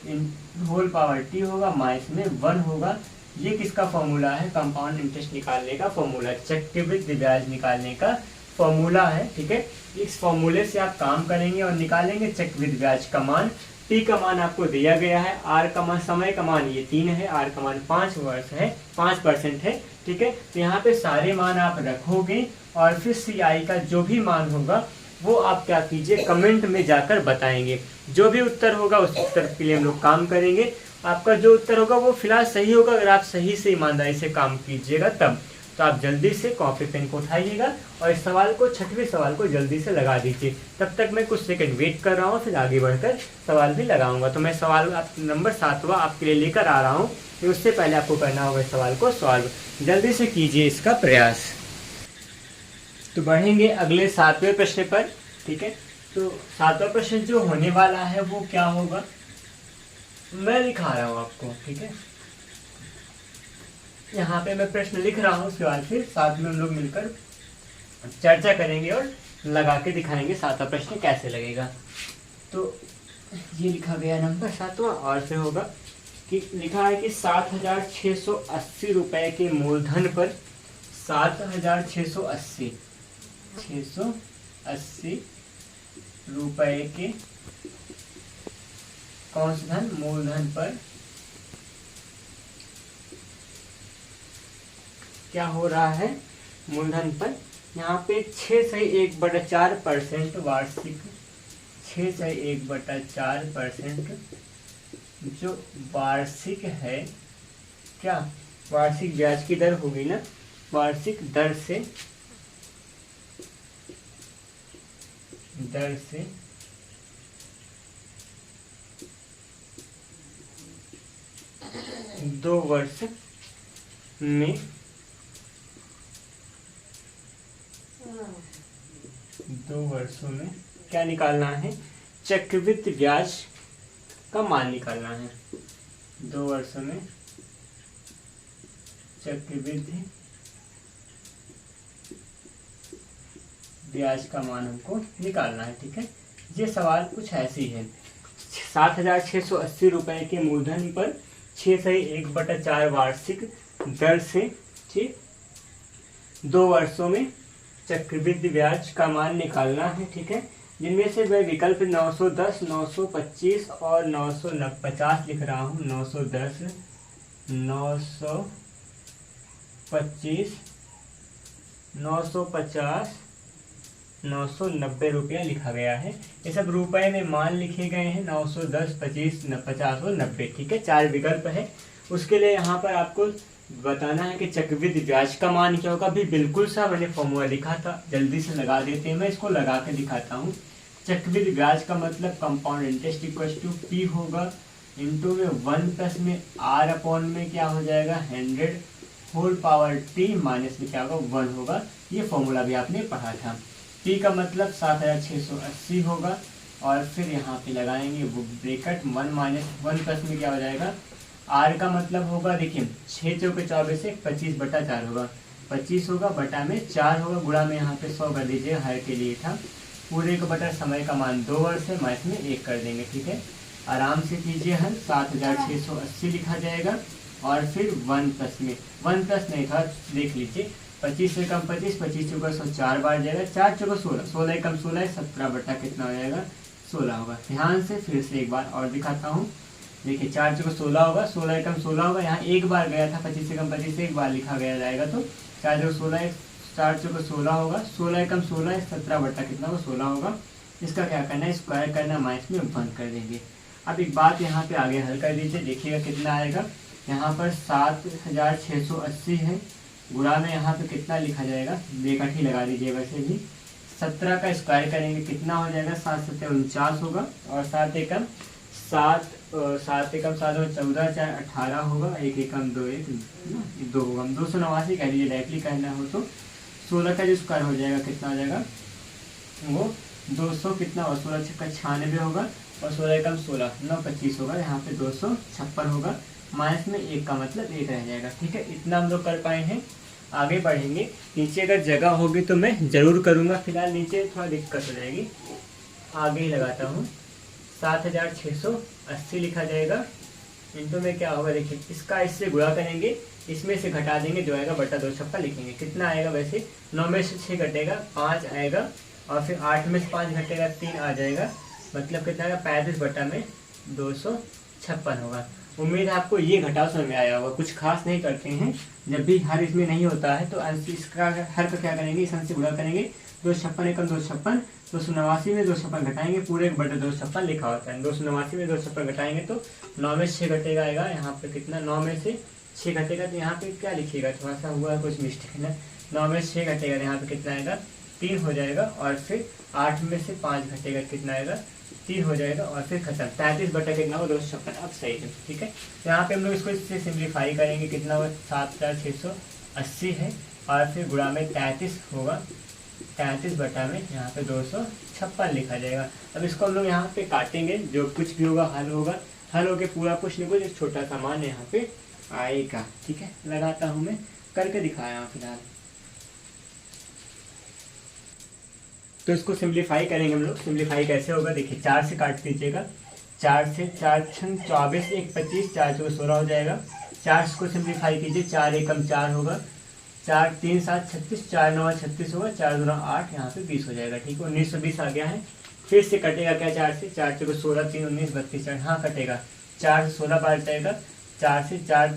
S1: इन होल पावर T होगा, माइनस में 1 होगा। ये किसका फॉर्मूला है, कंपाउंड इंटरेस्ट निकालने का फॉर्मूला, चक्रवृद्धि ब्याज निकालने का फॉर्मूला है। ठीक है, इस फॉर्मूले से आप काम करेंगे और निकालेंगे चक्रवृद्धि ब्याज का मान। T का मान आपको दिया गया है, R का मान, समय का मान ये 3 है, R का मान 5 वर्ष है, 5% है। ठीक है, तो यहाँ पे सारे मान आप रखोगे और फिर CI का जो भी मान होगा वो आप क्या कीजिए, कमेंट में जाकर बताएंगे। जो भी उत्तर होगा उस उत्तर के लिए हम लोग काम करेंगे। आपका जो उत्तर होगा वो फिलहाल सही होगा, अगर आप सही से ईमानदारी से काम कीजिएगा तब। तो आप जल्दी से कॉपी पेन को उठाइएगा और इस सवाल को, 6वें सवाल को जल्दी से लगा दीजिए। तब तक मैं कुछ सेकंड वेट कर रहा हूँ, फिर आगे बढ़कर सवाल भी लगाऊंगा। तो मैं सवाल नंबर 7वां आपके लिए लेकर आ रहा हूँ, तो उससे पहले आपको करना होगा इस सवाल को सॉल्व। जल्दी से कीजिए इसका प्रयास। तो बढ़ेंगे अगले 7वें प्रश्न पर। ठीक है, तो 7वां प्रश्न जो होने वाला है वो क्या होगा, मैं लिखा रहा हूँ आपको। ठीक है, यहाँ पे मैं प्रश्न लिख रहा हूँ, उसके बाद फिर साथ में हम लोग मिलकर चर्चा करेंगे और लगा के दिखाएंगे 7वां प्रश्न कैसे लगेगा। तो ये लिखा गया नंबर 7वां, और फिर होगा कि लिखा है कि 7,680 रुपए के मूलधन पर 7,680 रुपए के कौन सा धन, मूलधन पर क्या हो रहा है, मूलधन पर यहाँ पे 6 से 1/4% वार्षिक, 6 से 1/4% जो वार्षिक है, क्या वार्षिक ब्याज की दर होगी ना, वार्षिक दर से 2 वर्ष में 2 वर्षों में क्या निकालना है, चक्रवृद्धि ब्याज का मान निकालना है। 2 वर्षों में चक्रवृद्धि ब्याज का मान हमको निकालना है। ठीक है, ये सवाल कुछ ऐसी है, 7,680 रुपए के मूलधन पर 6 से 1/4 वार्षिक दर से, ठीक, 2 वर्षों में चक्रवृद्धि ब्याज का मान निकालना है। ठीक है, जिनमें से मैं विकल्प 910, 925 और 950 लिख रहा हूँ। 910, 925, 950, 990 रुपया लिखा गया है। ये सब रुपए में मान लिखे गए हैं, 910, 25, 50 और 90। ठीक है, 4 विकल्प है। उसके लिए यहाँ पर आपको बताना है कि चक्रवृद्धि ब्याज का मान क्या होगा। अभी बिल्कुल सा मैंने फॉर्मूला लिखा था, जल्दी से लगा देते हैं, मैं इसको लगा के दिखाता हूँ। चक्रवृद्धि ब्याज का मतलब compound interest equal to P होगा इंटू में 1 प्लस में R अपॉन में क्या हो जाएगा 100 होल पावर T माइनस में क्या होगा 1 होगा। ये फॉर्मूला भी आपने पढ़ा था। P का मतलब 7,680 होगा और फिर यहाँ पे लगाएंगे वो ब्रैकेट 1 माइनस 1 प्लस में क्या हो जाएगा R का मतलब होगा, देखिए 6 चौके 24 से 25/4 होगा, 25 होगा बटा में 4 होगा, गुणा में यहाँ पे 100 कर दीजिए, हर के लिए था। पूरे का बटा समय का मान 2 वर्ष है, माइनस में 1 कर देंगे। ठीक है, आराम से कीजिए हल। 7,680 लिखा जाएगा और फिर 1 प्लस में 1 प्लस नहीं था, देख लीजिए 25 से कम 25, 25 चौका 100 4 बार जाएगा, 4 चौका 16, 16 कम 16 17 बटा कितना हो जाएगा 16 होगा। ध्यान से फिर से एक बार और दिखाता हूँ, देखिए 4 चौका 16 होगा, 16 कम 16 होगा, यहाँ एक बार गया था 25 से कम 25 से एक बार लिखा गया जाएगा, तो 4 चौका 16, 4 चौका 16 होगा, 16 कम 16 17 बटा कितना होगा 16 होगा। इसका क्या करना है, स्क्वायर करना, माइनस में 1 कर देंगे। अब एक बात यहाँ पे आगे हल कर दीजिए, देखिएगा कितना आएगा। यहाँ पर 7,680 है, गुणा में यहाँ पे कितना लिखा जाएगा, ब्रैकेट ही लगा दीजिए वैसे भी, 17 का स्क्वायर करेंगे कितना हो जाएगा, 7×7 = 49 होगा, और 7 एकम 7 और 14 4 18 होगा, 1 एकम 2 1 2 होगा, 289 कह लीजिए, डायरेक्टली कहना हो तो 16 का जो स्क्वायर हो जाएगा कितना हो जाएगा, वो 200 कितना होगा, 16 छक्का 96 होगा, और 16 एकम 16 9 25 होगा, यहाँ पे 256 होगा, माइनस में 1 का मतलब 1 रह जाएगा। ठीक है, इतना हम लोग कर पाए हैं। आगे बढ़ेंगे, नीचे अगर जगह होगी तो मैं ज़रूर करूँगा, फिलहाल नीचे थोड़ा दिक्कत हो जाएगी, आगे ही लगाता हूँ। 7680 लिखा जाएगा, इंटू में क्या होगा देखिए, इसका इससे गुणा करेंगे, इसमें से घटा देंगे, जो आएगा बटा 2 छप्पा लिखेंगे, कितना आएगा, वैसे 9 में से 6 घटेगा 5 आएगा, और फिर 8 में से 5 घटेगा 3 आ जाएगा, मतलब कितना आएगा 35 बटा में 256 होगा। उम्मीद है आपको ये घटाव समझ में आया होगा, कुछ खास नहीं करते हैं, जब भी हर इसमें नहीं होता है तो अंश इसका हर का क्या करेंगे, इस अंश से गुणा करेंगे, 256 एकम 256, 289 में 256 घटाएंगे, पूरे बटे 256 लिखा होता है, 289 में 256 घटाएंगे तो 9 में 6 घटेगा आएगा, यहाँ पे कितना 9 में से 6 घटेगा, तो यहाँ पे क्या लिखिएगा, थोड़ा सा हुआ है कुछ मिस्टेक है ना, 9 में 6 घटेगा, यहाँ पे कितना आएगा 3 हो जाएगा, और फिर 8 में से 5 घटेगा, कितना आएगा 3 हो जाएगा, और फिर खत्म, 33 बटा कितना हो 256, अब सही है। ठीक है, यहाँ पे हम लोग इसको इससे सिंप्लीफाई करेंगे, कितना होगा 7680 है, और फिर गुणा में 33 होगा, 33 बटा में यहाँ पे 256 लिखा जाएगा। अब इसको हम लोग यहाँ पे काटेंगे, जो कुछ भी होगा हल होगा, हल होके पूरा कुछ नहीं कुछ एक छोटा सा मान यहाँ पे आएगा। ठीक है, लगाता हूँ, मैं करके दिखाया हूँ फिलहाल। तो इसको सिंप्लीफाई करेंगे हम लोग, सिंप्लीफाई कैसे होगा देखिए, 4 से काट दीजिएगा, 4 से 4 छंग 24 1 25 4 चौके 16 हो जाएगा, 4 को सिंप्लीफाई कीजिए, 4 एकम 4 होगा, 4 3 7 36 4 9 36 होगा, 4 2 8 यहाँ पे 20 हो जाएगा। ठीक है, 1920 आ गया है, फिर से कटेगा क्या, 4 से 4 चौके 16 3 19 32 4, हाँ कटेगा, 4 से 16 बार जाएगा, 4 से 4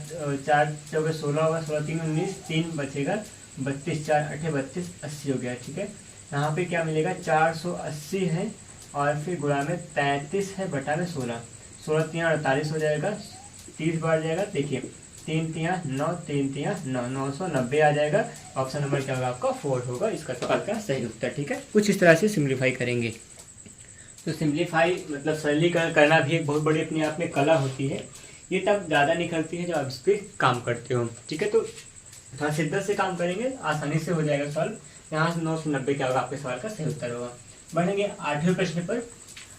S1: 4 चौके 16 होगा, 16 3 19 3 बचेगा, 32 4 8 32 80 हो गया। ठीक है, यहाँ पे क्या मिलेगा 480 है, और फिर गुणा में 33 है बटा में 16 16 3 48 हो जाएगा, 30 बार जाएगा, देखिए 3 3 9 3 3 9 990 आ जाएगा। ऑप्शन नंबर क्या होगा आपका 4 होगा इसका सवाल का सही उत्तर। ठीक है, कुछ इस तरह से सिंप्लीफाई करेंगे। तो सिंप्लीफाई मतलब सरलीकरण करना भी एक बहुत बड़ी अपने आप में कला होती है, ये तब ज़्यादा निकलती है जब आप इस पर काम करते हो। ठीक है, तो थोड़ा शिद्दत से काम करेंगे, आसानी से हो जाएगा सॉल्व। यहाँ से 990 क्या होगा आपके सवाल का सही उत्तर होगा। बढ़ेंगे 8वें प्रश्न पर।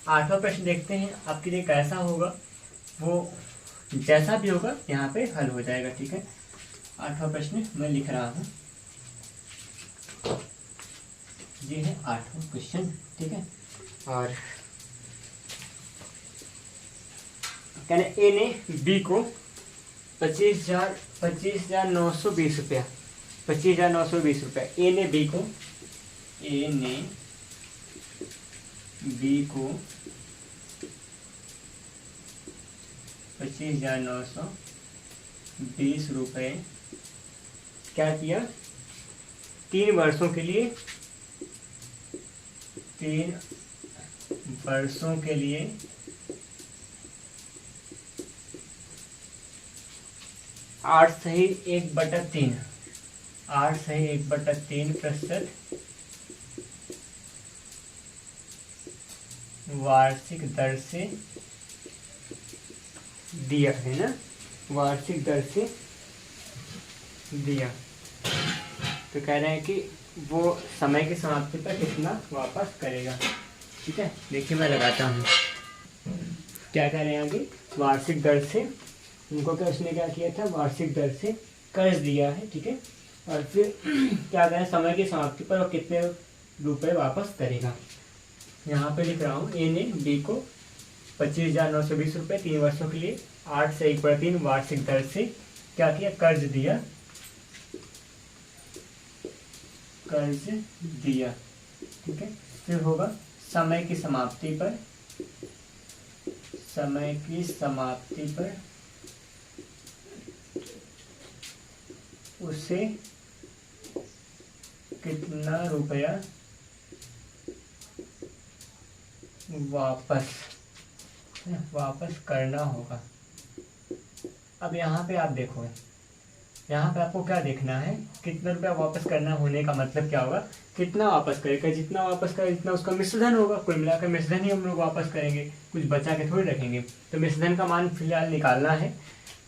S1: 8वां प्रश्न देखते हैं आपके लिए कैसा होगा, वो जैसा भी होगा यहाँ पे हल हो जाएगा। ठीक है, 8वां प्रश्न मैं लिख रहा हूँ, ये है 8वां क्वेश्चन। ठीक है, और कहने ए ने बी को 25,920 रुपया 25,920 रुपया ए ने बी को 25,920 रुपये क्या किया, 3 वर्षों के लिए 8 सही 1/3 प्रतिशत वार्षिक दर से दिया है ना, वार्षिक दर से दिया। तो कह रहे हैं कि वो समय की समाप्ति पर कितना वापस करेगा। ठीक है, देखिए मैं लगाता हूँ, क्या कह रहे हैं आगे, वार्षिक दर से, उनको क्या उसने क्या किया था, वार्षिक दर से कर्ज दिया है। ठीक है, और फिर क्या कह रहे हैं, समय की समाप्ति पर वो कितने रुपए वापस करेगा। यहाँ पे लिख रहा हूँ, ए ने बी को 25,920 रुपये 3 वर्षों के लिए 8 से 1/3 वार्षिक दर से क्या किया, कर्ज दिया। ठीक है, फिर होगा समय की समाप्ति पर उसे कितना रुपया वापस करना होगा। अब यहाँ पे आप देखो, यहाँ पे आपको क्या देखना है, कितना रुपया वापस करना होने का मतलब क्या होगा, कितना वापस करेगा, जितना वापस करेगा जितना उसका मिश्रधन होगा, कुल मिलाकर मिश्रधन ही हम लोग वापस करेंगे, कुछ बचा के थोड़ी रखेंगे। तो मिश्रधन का मान फिलहाल निकालना है।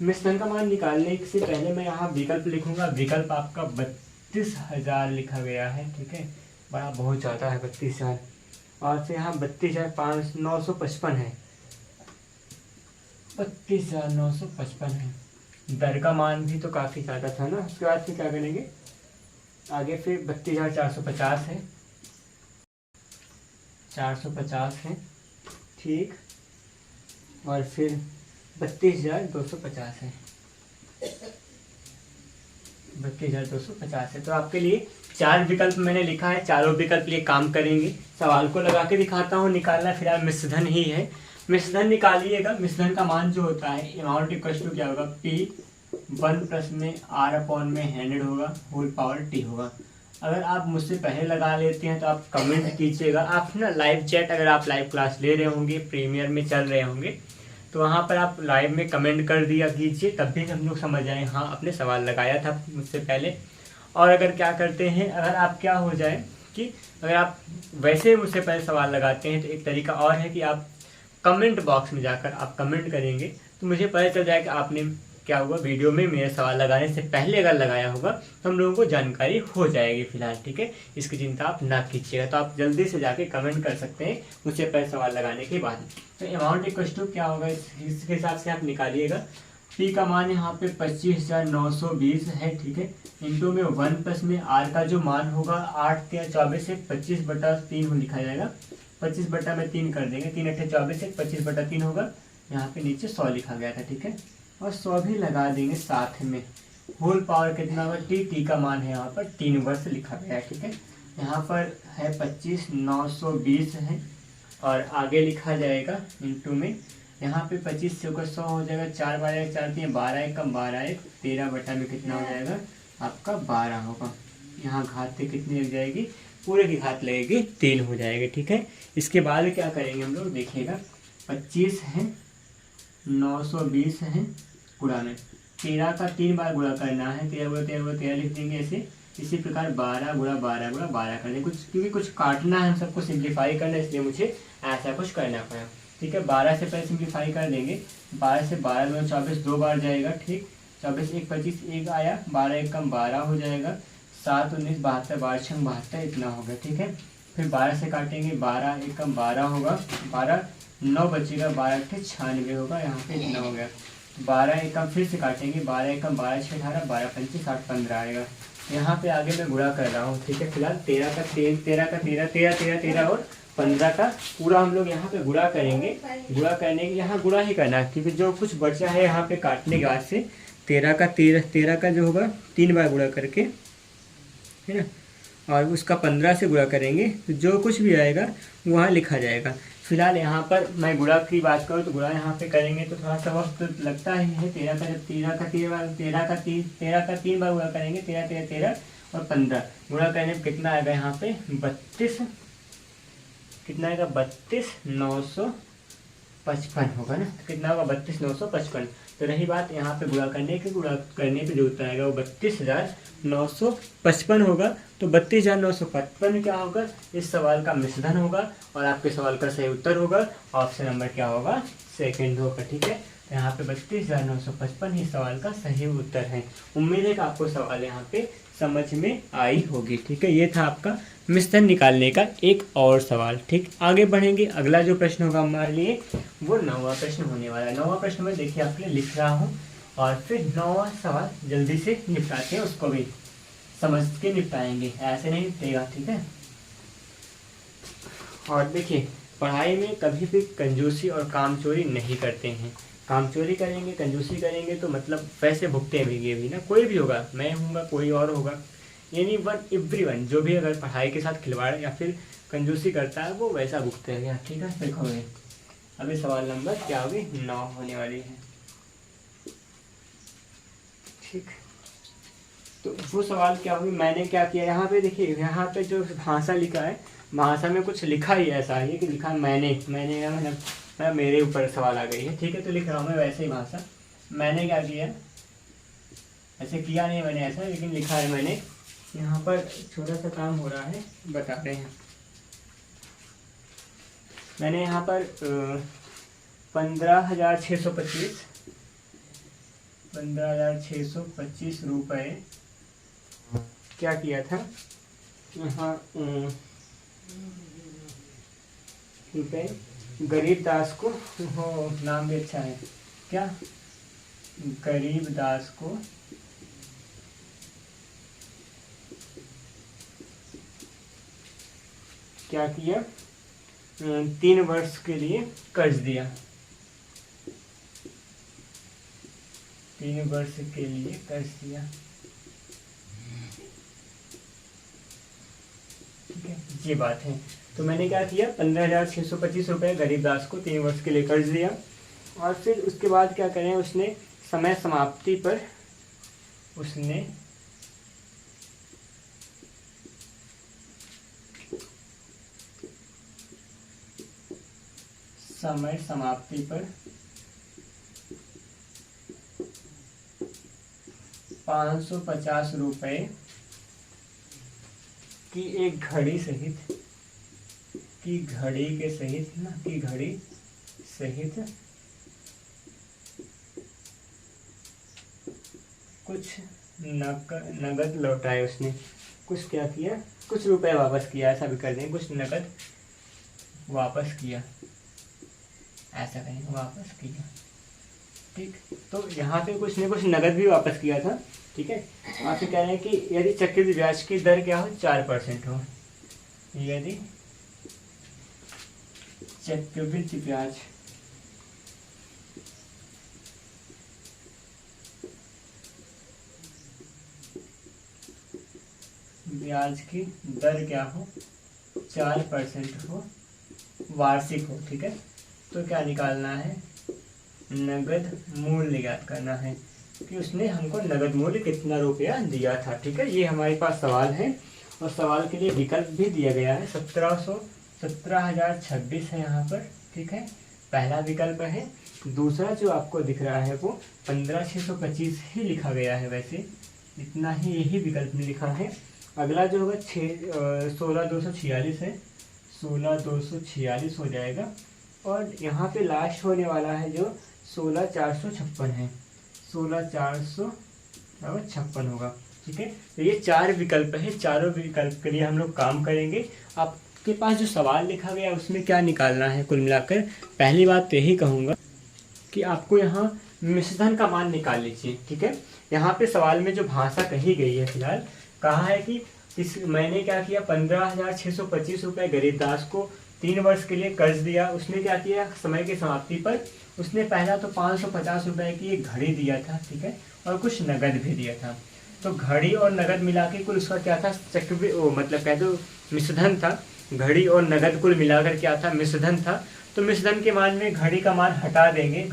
S1: मिश्रधन का मान निकालने से पहले मैं यहाँ विकल्प लिखूंगा। विकल्प आपका 32,000 लिखा गया है, ठीक है, बड़ा बहुत ज़्यादा है 32,000, और से यहाँ 32,955 है, 32,955 है। दर का मान भी तो काफ़ी ज़्यादा था ना। उसके बाद फिर क्या करेंगे आगे, फिर 32,450 है, 450 है, ठीक, और फिर 32,250 है, 32,250 है। तो आपके लिए 4 विकल्प मैंने लिखा है, चारों विकल्प लिए काम करेंगे। सवाल को लगा के दिखाता हूँ, निकालना फिलहाल मिश्रधन ही है। मिश्रधन निकालिएगा। मिश्रधन का मान जो होता है अमाउंट इक्वल टू क्या होगा, P1 प्लस में R/100 होगा, होल पावर T होगा। अगर आप मुझसे पहले लगा लेते हैं तो आप कमेंट कीजिएगा। आप ना लाइव चैट, अगर आप लाइव क्लास ले रहे होंगे, प्रीमियर में चल रहे होंगे, तो वहाँ पर आप लाइव में कमेंट कर दिया कीजिए, तब भी हम लोग समझ आए हाँ आपने सवाल लगाया था मुझसे पहले। और अगर क्या करते हैं, अगर आप क्या हो जाए कि अगर आप वैसे मुझसे पहले सवाल लगाते हैं तो एक तरीका और है कि आप कमेंट बॉक्स में जाकर आप कमेंट करेंगे, तो मुझे पता चल जाएगा कि आपने क्या हुआ, वीडियो में मेरे सवाल लगाने से पहले अगर लगाया होगा तो हम लोगों को जानकारी हो जाएगी फिलहाल, ठीक है। इसकी चिंता आप ना कीजिएगा। तो आप जल्दी से जाके कमेंट कर सकते हैं मुझसे पहले सवाल लगाने के बाद। तो अमाउंट इक्वल टू क्या होगा, इसके हिसाब से आप निकालिएगा। पी का मान यहाँ पे 25,920 है, ठीक है, इंटू में 1 प्लस में आर का जो मान होगा 8 या 24 से 25/3 लिखा जाएगा। 25/3 कर देंगे, 3 8 24 से 25/3 होगा। यहाँ पे नीचे 100 लिखा गया था, ठीक है, और 100 भी लगा देंगे साथ में। होल पावर कितना होगा, टी का मान है यहाँ पर 3 वर्ष लिखा गया है, ठीक है। यहाँ पर है 25,920 है, और आगे लिखा जाएगा इंटू में, यहाँ पे 25 से होकर 100 हो जाएगा, 4 12 4 3 12 1 कम 12 1 13 बटा में कितना हो जाएगा आपका 12 होगा। यहाँ घात कितनी लग जाएगी, पूरे की घात लगेगी 3 हो जाएगी, ठीक है। इसके बाद क्या करेंगे हम लोग, देखिएगा 25 है, 920 है, गुणा में 13 का 3 बार गुणा करना है, 13 लिख देंगे ऐसे। इसी प्रकार 12 गुणा 12 गुणा 12 करने, कुछ क्योंकि कुछ काटना है, हम सबको सिंप्लीफाई करना है, इसलिए मुझे ऐसा कुछ करना पड़ा, ठीक है। 12 से पहले सिंप्लीफाई कर देंगे। 12 से 12 2 24 2 बार जाएगा, ठीक, 24 1 25 1 आया, 12 1 कम 12 हो जाएगा, 7 19 72 12 6 72 इतना होगा, ठीक है। फिर 12 से काटेंगे, 12 1 कम 12 होगा, 12 9 बचेगा, 12 8 96 होगा, यहाँ पे इतना हो गया। 12 1 कम फिर से काटेंगे, 12 1 कम 12 6 18 12 25 60 15 आएगा। यहाँ पे आगे मैं गुणा कर रहा हूँ, ठीक है। फिलहाल 13 का 13 13 का 13 13 13 13 और 15 का पूरा हम लोग यहाँ पे गुणा करेंगे। गुणा करने के यहाँ गुणा ही करना है, क्योंकि जो कुछ बचा है यहाँ पे काटने के बाद से 13 का 13 का जो होगा 3 बार गुणा करके, है ना, और उसका 15 से गुणा करेंगे, तो जो कुछ भी आएगा वहाँ लिखा जाएगा। फिलहाल यहाँ पर मैं गुणा की बात करूँ तो गुणा यहाँ पे करेंगे तो थोड़ा सा वक्त तो लगता ही है। 13 का जब 13 का 3 बार गुणा करेंगे, 13 13 13 और 15 गुणा करने में कितना आएगा, यहाँ पे 32, कितना आएगा 32,955 होगा ना, कितना होगा 32,955। तो रही बात यहाँ पे गुणा करने की, गुणा करने पे जो उत्तर आएगा वो 32,955 होगा। तो 32,955 क्या होगा, इस सवाल का मिश्रधन होगा और आपके सवाल का सही उत्तर होगा। ऑप्शन नंबर क्या होगा, सेकंड होगा, ठीक है। तो यहाँ पे 32,955 इस सवाल का सही उत्तर है। उम्मीद है कि आपको सवाल यहाँ पे समझ में आई होगी, ठीक है। ये था आपका मिश्रधन निकालने का एक और सवाल, ठीक। आगे बढ़ेंगे, अगला जो प्रश्न होगा हमारे लिए वो 9वां प्रश्न होने वाला है। 9वां प्रश्न में देखिए आपके लिए लिख रहा हूँ, और फिर 9वां सवाल जल्दी से निपटाते हैं, उसको भी समझ के निपटाएंगे, ऐसे नहीं निपटेगा, ठीक है। और देखिए पढ़ाई में कभी भी कंजूसी और कामचोरी नहीं करते हैं। कामचोरी करेंगे, कंजूसी करेंगे तो मतलब पैसे भुगतेंगे भी ना, कोई भी होगा, मैं हूँगा, कोई और होगा, यानी एवरीवन जो भी अगर पढ़ाई के साथ खिलवाड़ या फिर कंजूसी करता है वो वैसा भुगतेगा, ठीक है। देखो अभी सवाल नंबर क्या होगी, 9 होने वाली है, ठीक। तो वो सवाल क्या होगी, मैंने क्या किया, यहाँ पे देखिए, यहाँ पे जो भाषा लिखा है, भाषा में कुछ लिखा ही ऐसा है कि लिखा मैंने मतलब मेरे ऊपर सवाल आ गई है, ठीक है। तो लिख रहा हूँ मैं वैसे ही भाषा। मैंने क्या किया, ऐसे किया नहीं मैंने ऐसा, लेकिन लिखा है मैंने। यहाँ पर छोटा सा काम हो रहा है, बता रहे हैं। मैंने यहाँ पर 15,625 रुपये क्या किया था यहाँ रुपये गरीब दास को, हो नाम भी अच्छा है क्या, गरीब दास को क्या किया, 3 वर्ष के लिए कर्ज दिया, 3 वर्ष के लिए कर्ज दिया। ठीक है, ये बात है। तो मैंने क्या किया, 15,625 रुपये गरीबदास को 3 वर्ष के लिए कर्ज दिया। और फिर उसके बाद क्या करें, उसने समय समाप्ति पर उसने समय समाप्ति पर 550 रुपये की एक घड़ी सहित, की घड़ी के सहित ना, की घड़ी सहित कुछ नगद लौटाए उसने। कुछ क्या किया, कुछ रुपए वापस किया, ऐसा भी कर दें, कुछ नगद वापस किया, ऐसा करेंगे, वापस किया। ठीक, तो यहाँ पे कुछ न कुछ नगद भी वापस किया था। ठीक है, आप कह रहे हैं कि यदि चक्रवृद्धि ब्याज की दर क्या हो, 4% हो, यदि चक्रवृद्धि ब्याज की दर क्या हो, 4% हो, वार्षिक हो। ठीक है, तो क्या निकालना है, नगद मूल्य ज्ञात करना है कि उसने हमको नगद मूल्य कितना रुपया दिया था। ठीक है, ये हमारे पास सवाल है और सवाल के लिए विकल्प भी दिया गया है। 17,026 है यहाँ पर। ठीक है, पहला विकल्प है। दूसरा जो आपको दिख रहा है वो 15,625 ही लिखा गया है, वैसे इतना ही यही विकल्प में लिखा है। अगला जो होगा 16,246 है, 16,246 हो जाएगा। और यहाँ पे लास्ट होने वाला है जो 16,456 है, 16,456 होगा। ठीक है, तो ये 4 विकल्प है, चारों विकल्प के लिए हम लोग काम करेंगे। आपके पास जो सवाल लिखा गया उसमें क्या निकालना है, कुल मिलाकर पहली बात तो यही कहूँगा कि आपको यहाँ मिश्रधन का मान निकाल लीजिए। ठीक है, यहाँ पे सवाल में जो भाषा कही गई है, फिलहाल कहा है कि मैंने क्या किया, 15,625 रुपये गरीबदास को 3 वर्ष के लिए कर्ज दिया। उसने क्या किया, समय की समाप्ति पर उसने पहला तो 550 रुपये की एक घड़ी दिया था। ठीक है, और कुछ नगद भी दिया था। तो घड़ी और नगद मिला के कुल उसका क्या था, मतलब कह दो मिश्रधन था। घड़ी और नगद कुल मिलाकर क्या था, मिश्रधन था। तो मिश्रधन के मान में घड़ी का मान घटा देंगे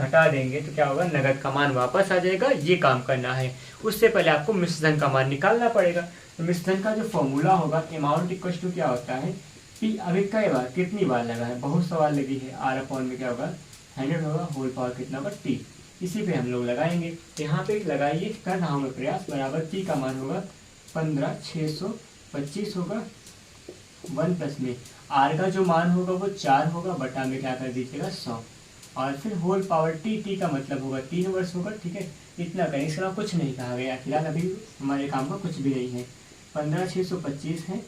S1: तो क्या होगा, नगद का मान वापस आ जाएगा। ये काम करना है, उससे पहले आपको मिश्रधन का मान निकालना पड़ेगा। तो मिश्रधन का जो फॉर्मूला होगा, अमाउंट इक्वल टू क्या होता है, पी। अभी कई बार कितनी बार लगा है, बहुत सवाल लगी है। आर अपॉन में क्या होगा, 100 होगा, होल पावर कितना होगा, टी। इसी पे हम लोग लगाएंगे। तो यहाँ पे लगाइए, कर रहा हूँ मैं प्रयास, बराबर टी का मान होगा 15,625 होगा, 1 प्लस में आर का जो मान होगा वो 4 होगा, बटा में क्या कर दीजिएगा 100, और फिर होल पावर टी। टी का मतलब होगा 3 वर्ष होगा। ठीक है, इतना करें, इसके अलावा कुछ नहीं कहा गया फिलहाल, अभी हमारे काम का कुछ भी नहीं है। 15,625 है,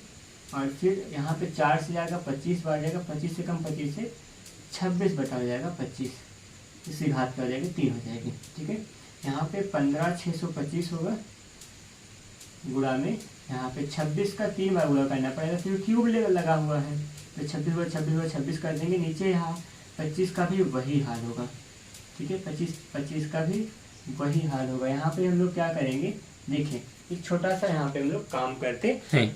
S1: और फिर यहाँ पे 4 से जाएगा 25 बार जाएगा, 25 से कम 25 से 26 बटा हो जाएगा 25, इसी घात पर हो जाएगी 3 हो जाएगी। ठीक है, यहाँ पे 15,625 होगा, गुणा में यहाँ पे 26 का 3 बार गुणा करना पड़ेगा, फिर क्यूब लगा हुआ है तो 26 बार 26 बार 26 कर देंगे। नीचे यहाँ 25 का भी वही हाल होगा। ठीक है, 25 का भी वही हाल होगा। यहाँ पे हम लोग क्या करेंगे, देखिए एक छोटा सा यहाँ पे हम लोग काम करते हैं।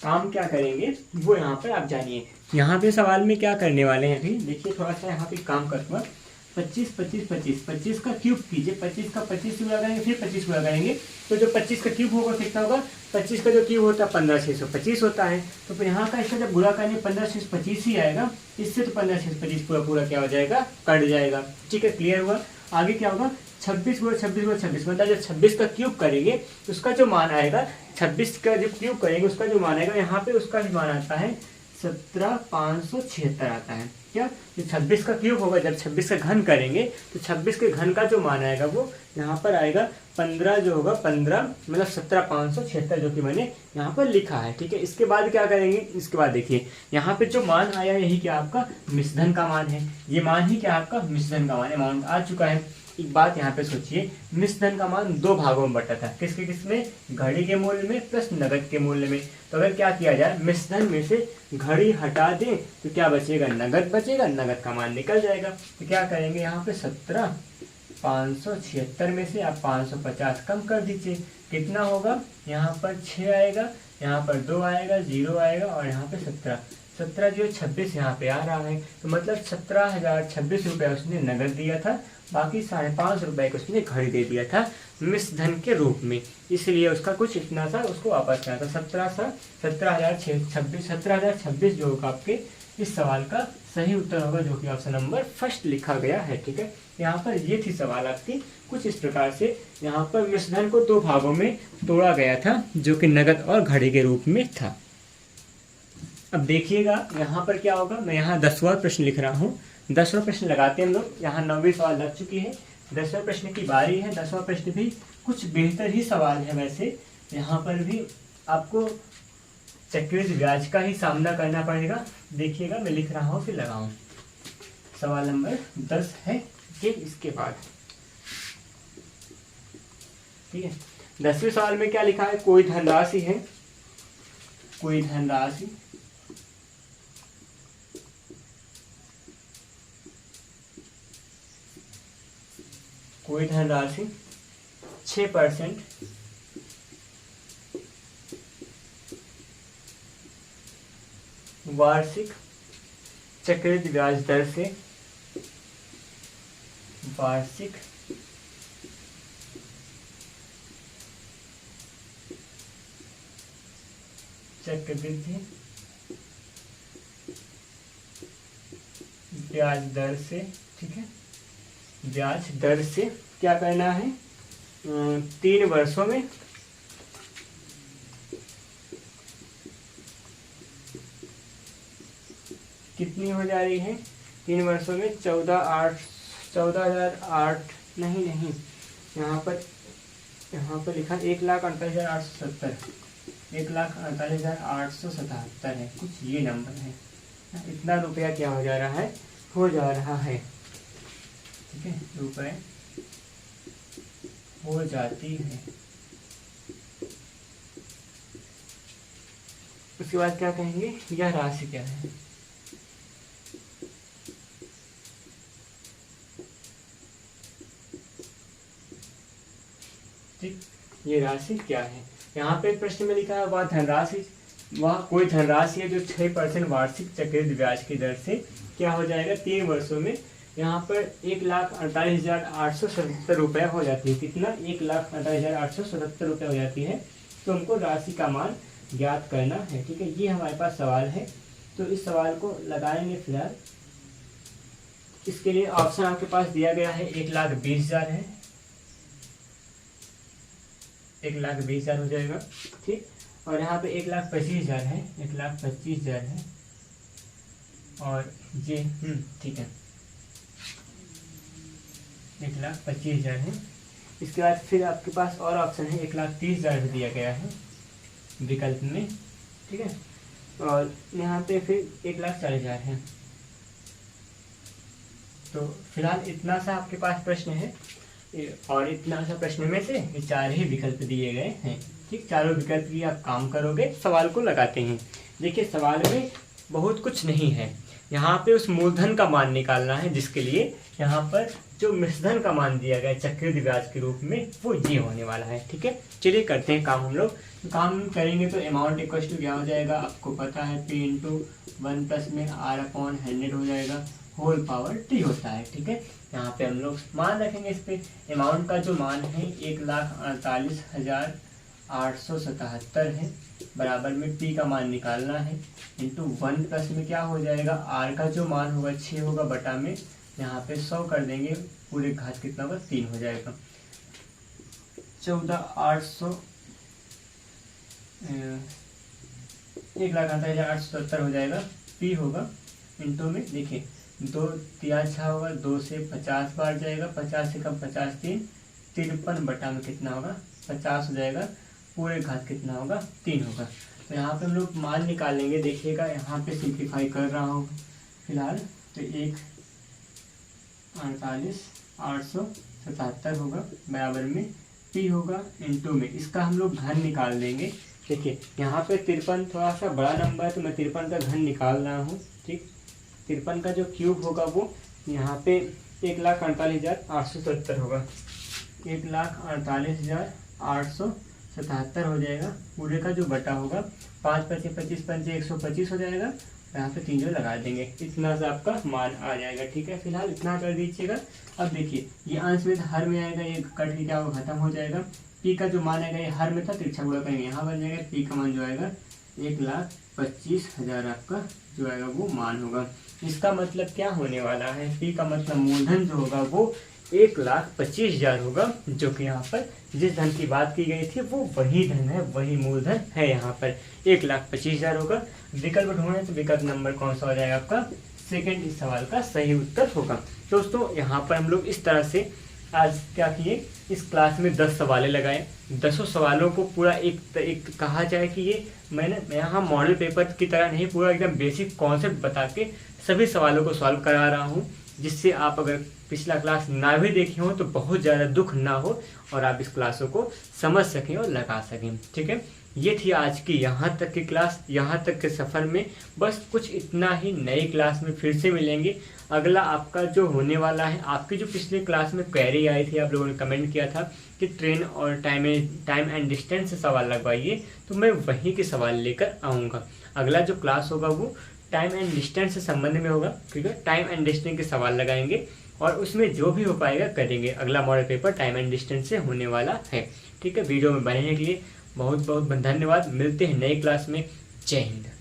S1: काम क्या करेंगे वो यहाँ पर आप जानिए। यहाँ पे सवाल में क्या करने वाले हैं, अभी देखिए थोड़ा सा यहाँ पे काम करूँगा। 25 25 25 25 का क्यूब कीजिए, 25 का 25 से गुणा करेंगे, फिर 25 गुणा करेंगे, तो जो 25 का क्यूब होगा कितना होगा, 25 का जो क्यूब होता है 15,625 होता है। तो फिर यहाँ का इसका जब गुणा करेंगे 15,625 ही आएगा, इससे तो 15,625 पूरा क्या हो जाएगा, कट जाएगा। ठीक है, क्लियर हुआ। आगे क्या होगा 26 गुणा 26 गुणा 26, मतलब जब 26 का क्यूब करेंगे तो उसका जो मान आएगा, 26 का जब क्यूब करेंगे उसका जो मान आएगा, यहाँ पे उसका भी मान आता है 17,576 आता है। क्या, ये 26 का क्यूब होगा, जब 26 का घन करेंगे तो 26 के घन का जो मान आएगा वो यहाँ पर आएगा 15, जो होगा 15 मतलब 17,576 जो कि मैंने यहाँ पर लिखा है। ठीक है, इसके बाद क्या करेंगे, इसके बाद देखिए यहाँ पे जो मान आया यही क्या आपका मिश्रधन का मान है, ये मान ही क्या आपका मिश्रधन का मान, अमाउंट आ चुका है। एक बात यहाँ पे सोचिए, मिश्रधन का मान दो भागों में बटा था, किसके किसमें, घड़ी के मूल्य में प्लस नगद के मूल्य में। तो अगर क्या किया जाए, मिश्रधन में से घड़ी हटा दें तो क्या बचेगा, नगद बचेगा, नगद का मान निकल जाएगा। तो क्या करेंगे, यहाँ पे 17,576 में से आप 550 कम कर दीजिए, कितना होगा, यहाँ पर 6 आएगा, यहाँ पर 2 आएगा, 0 आएगा और यहाँ पे 17 जो 26 यहाँ पे आ रहा है। तो मतलब 17,026 रुपये उसने नगद दिया था, बाकी 550 रुपये को उसने घड़ी दे दिया था मिश्रधन के रूप में, इसलिए उसका कुछ इतना सा उसको वापस करना था। 17,026 जो होगा आपके इस सवाल का सही उत्तर होगा, जो कि ऑप्शन नंबर फर्स्ट लिखा गया है। ठीक है, यहाँ पर ये थी सवाल आपकी कुछ इस प्रकार से, यहाँ पर मिश्रधन को दो भागों में तोड़ा गया था जो कि नगद और घड़ी के रूप में था। अब देखिएगा यहाँ पर क्या होगा, मैं यहाँ 10वां प्रश्न लिख रहा हूँ, 10वां प्रश्न लगाते हैं हम लोग। यहाँ 9वीं सवाल लग चुकी है, 10वां प्रश्न की बारी है। 10वां प्रश्न भी कुछ बेहतर ही सवाल है वैसे, यहाँ पर भी आपको चक्रवृद्धि ब्याज का ही सामना करना पड़ेगा। देखिएगा मैं लिख रहा हूँ फिर लगाऊँ। सवाल नंबर 10 है कि इसके बाद, ठीक है। 10वें सवाल में क्या लिखा है, कोई धनराशि है, कोई धनराशि कोई धनराशि 6% वार्षिक चक्रवृद्धि ब्याज दर से, वार्षिक चक्रवृद्धि ब्याज दर से, ठीक है, ब्याज दर से क्या करना है, 3 वर्षों में कितनी हो जा रही है, 3 वर्षों में 14,008 नहीं, यहाँ पर लिखा 1,48,870, 1,48,877 है, कुछ ये नंबर है, इतना रुपया क्या हो जा रहा है, ठीक है, रुपए हो जाती है। उसके बाद क्या कहेंगे, यह राशि क्या है, ठीक, ये राशि क्या है। यहाँ पे प्रश्न में लिखा है वह धनराशि, वह कोई धनराशि है जो 6% वार्षिक चक्रवृद्धि ब्याज की दर से क्या हो जाएगा 3 वर्षों में, यहाँ पर 1,48,877 रुपये हो जाती है, कितना, 1,48,877 रुपये हो जाती है। तो हमको राशि का मान ज्ञात करना है। ठीक है, ये हमारे पास सवाल है, तो इस सवाल को लगाएंगे फिलहाल। इसके लिए ऑप्शन आपके पास दिया गया है, 1,20,000 है, 1,20,000 हो जाएगा, ठीक। और यहाँ पे 1,25,000 है, 1,25,000 है, और ये ठीक है, 1,25,000 है। इसके बाद फिर आपके पास और ऑप्शन है, 1,30,000 भी दिया गया है विकल्प में, ठीक है। और यहाँ पे फिर 1,40,000 है। तो फिलहाल इतना सा आपके पास प्रश्न है, और इतना सा प्रश्न में से ये 4 ही विकल्प दिए गए हैं, ठीक। चारों विकल्प की आप काम करोगे, सवाल को लगाते हैं। देखिए सवाल में बहुत कुछ नहीं है, यहाँ पे उस मूलधन का मान निकालना है, जिसके लिए यहाँ पर जो मिश्रधन का मान दिया गया है चक्रवृद्धि ब्याज के रूप में, वो ये होने वाला है। ठीक है, चलिए करते हैं काम हम लोग। तो काम करेंगे तो अमाउंट इक्वल टू क्या हो जाएगा, आपको पता है P × 1 में R/100 हो जाएगा, होल पावर T होता है। ठीक है, यहाँ पे हम लोग मान रखेंगे इस पे। अमाउंट का जो मान है 1,48,877 है, बराबर में P का मान निकालना है, इंटू 1 में क्या हो जाएगा, R का जो मान होगा 6 होगा, बटा में यहाँ पे 100 कर देंगे, पूरे घात कितना होगा 3 हो जाएगा। 14,800 1,48,870 हो जाएगा। पी होगा इंटू में देखिए 2 तिया 6 होगा, 2 से 50 बार जाएगा, 50 से कम 50 3 53 बटा में कितना होगा 50 हो जाएगा, पूरे घात कितना होगा 3 होगा। तो यहाँ पे हम लोग मान निकाल लेंगे। देखिएगा यहाँ पे सिंप्लीफाई कर रहा हूँ फिलहाल, तो 1,48,877 होगा बराबर में पी होगा इंटू में इसका हम लोग घन निकाल देंगे। देखिए यहाँ पे 53 थोड़ा सा बड़ा नंबर है तो मैं 53 का घन निकाल रहा हूँ। ठीक, 53 का जो क्यूब होगा वो यहाँ पे 1,48,870 होगा, 1,48,877 हो जाएगा। पूरे का जो बटा होगा 5 पचे 25 पंचे 125 हो जाएगा। यहाँ पे 3 जो लगा देंगे, इतना सा आपका मान आ जाएगा। ठीक है, फिलहाल इतना कर दीजिएगा। अब देखिए ये अंश में हर में आएगा, ये कट के क्या होगा खत्म हो जाएगा। पी का जो मान आएगा ये हर में था, तिरछा गुणा करेंगे यहाँ बन जाएगा। पी का मान जो आएगा 1,25,000 आपका जो आएगा वो मान होगा। इसका मतलब क्या होने वाला है, पी का मतलब मूलधन जो होगा वो 1,25,000 होगा, जो कि यहाँ पर जिस धन की बात की गई थी वो वही धन है, वही मूलधन है। यहाँ पर 1,25,000 होगा। विकल्प ढूंढे तो विकल्प नंबर कौन सा हो जाएगा आपका सेकंड इस सवाल का सही उत्तर होगा। दोस्तों यहाँ पर हम लोग इस तरह से आज क्या किए, इस क्लास में 10 सवालें लगाए। 10 सवालों को पूरा एक कहा जाए कि ये मैंने यहाँ मॉडल पेपर की तरह नहीं, पूरा एकदम बेसिक कॉन्सेप्ट बता के सभी सवालों को सॉल्व करा रहा हूँ, जिससे आप अगर पिछला क्लास ना भी देखे हो तो बहुत ज़्यादा दुख ना हो और आप इस क्लासों को समझ सकें और लगा सकें। ठीक है, ये थी आज की यहाँ तक की क्लास। यहाँ तक के सफ़र में बस कुछ इतना ही। नई क्लास में फिर से मिलेंगे। अगला आपका जो होने वाला है, आपकी जो पिछले क्लास में क्वेरी आई थी, आप लोगों ने कमेंट किया था कि ट्रेन और टाइम एंड डिस्टेंस से सवाल लगवाइए, तो मैं वहीं के सवाल लेकर आऊँगा। अगला जो क्लास होगा वो टाइम एंड डिस्टेंस से संबंध में होगा। ठीक है, टाइम एंड डिस्टेंस के सवाल लगाएंगे और उसमें जो भी हो पाएगा करेंगे। अगला model paper time and distance से होने वाला है। ठीक है, वीडियो में बनने के लिए बहुत बहुत धन्यवाद। मिलते हैं नई क्लास में। जय हिंद।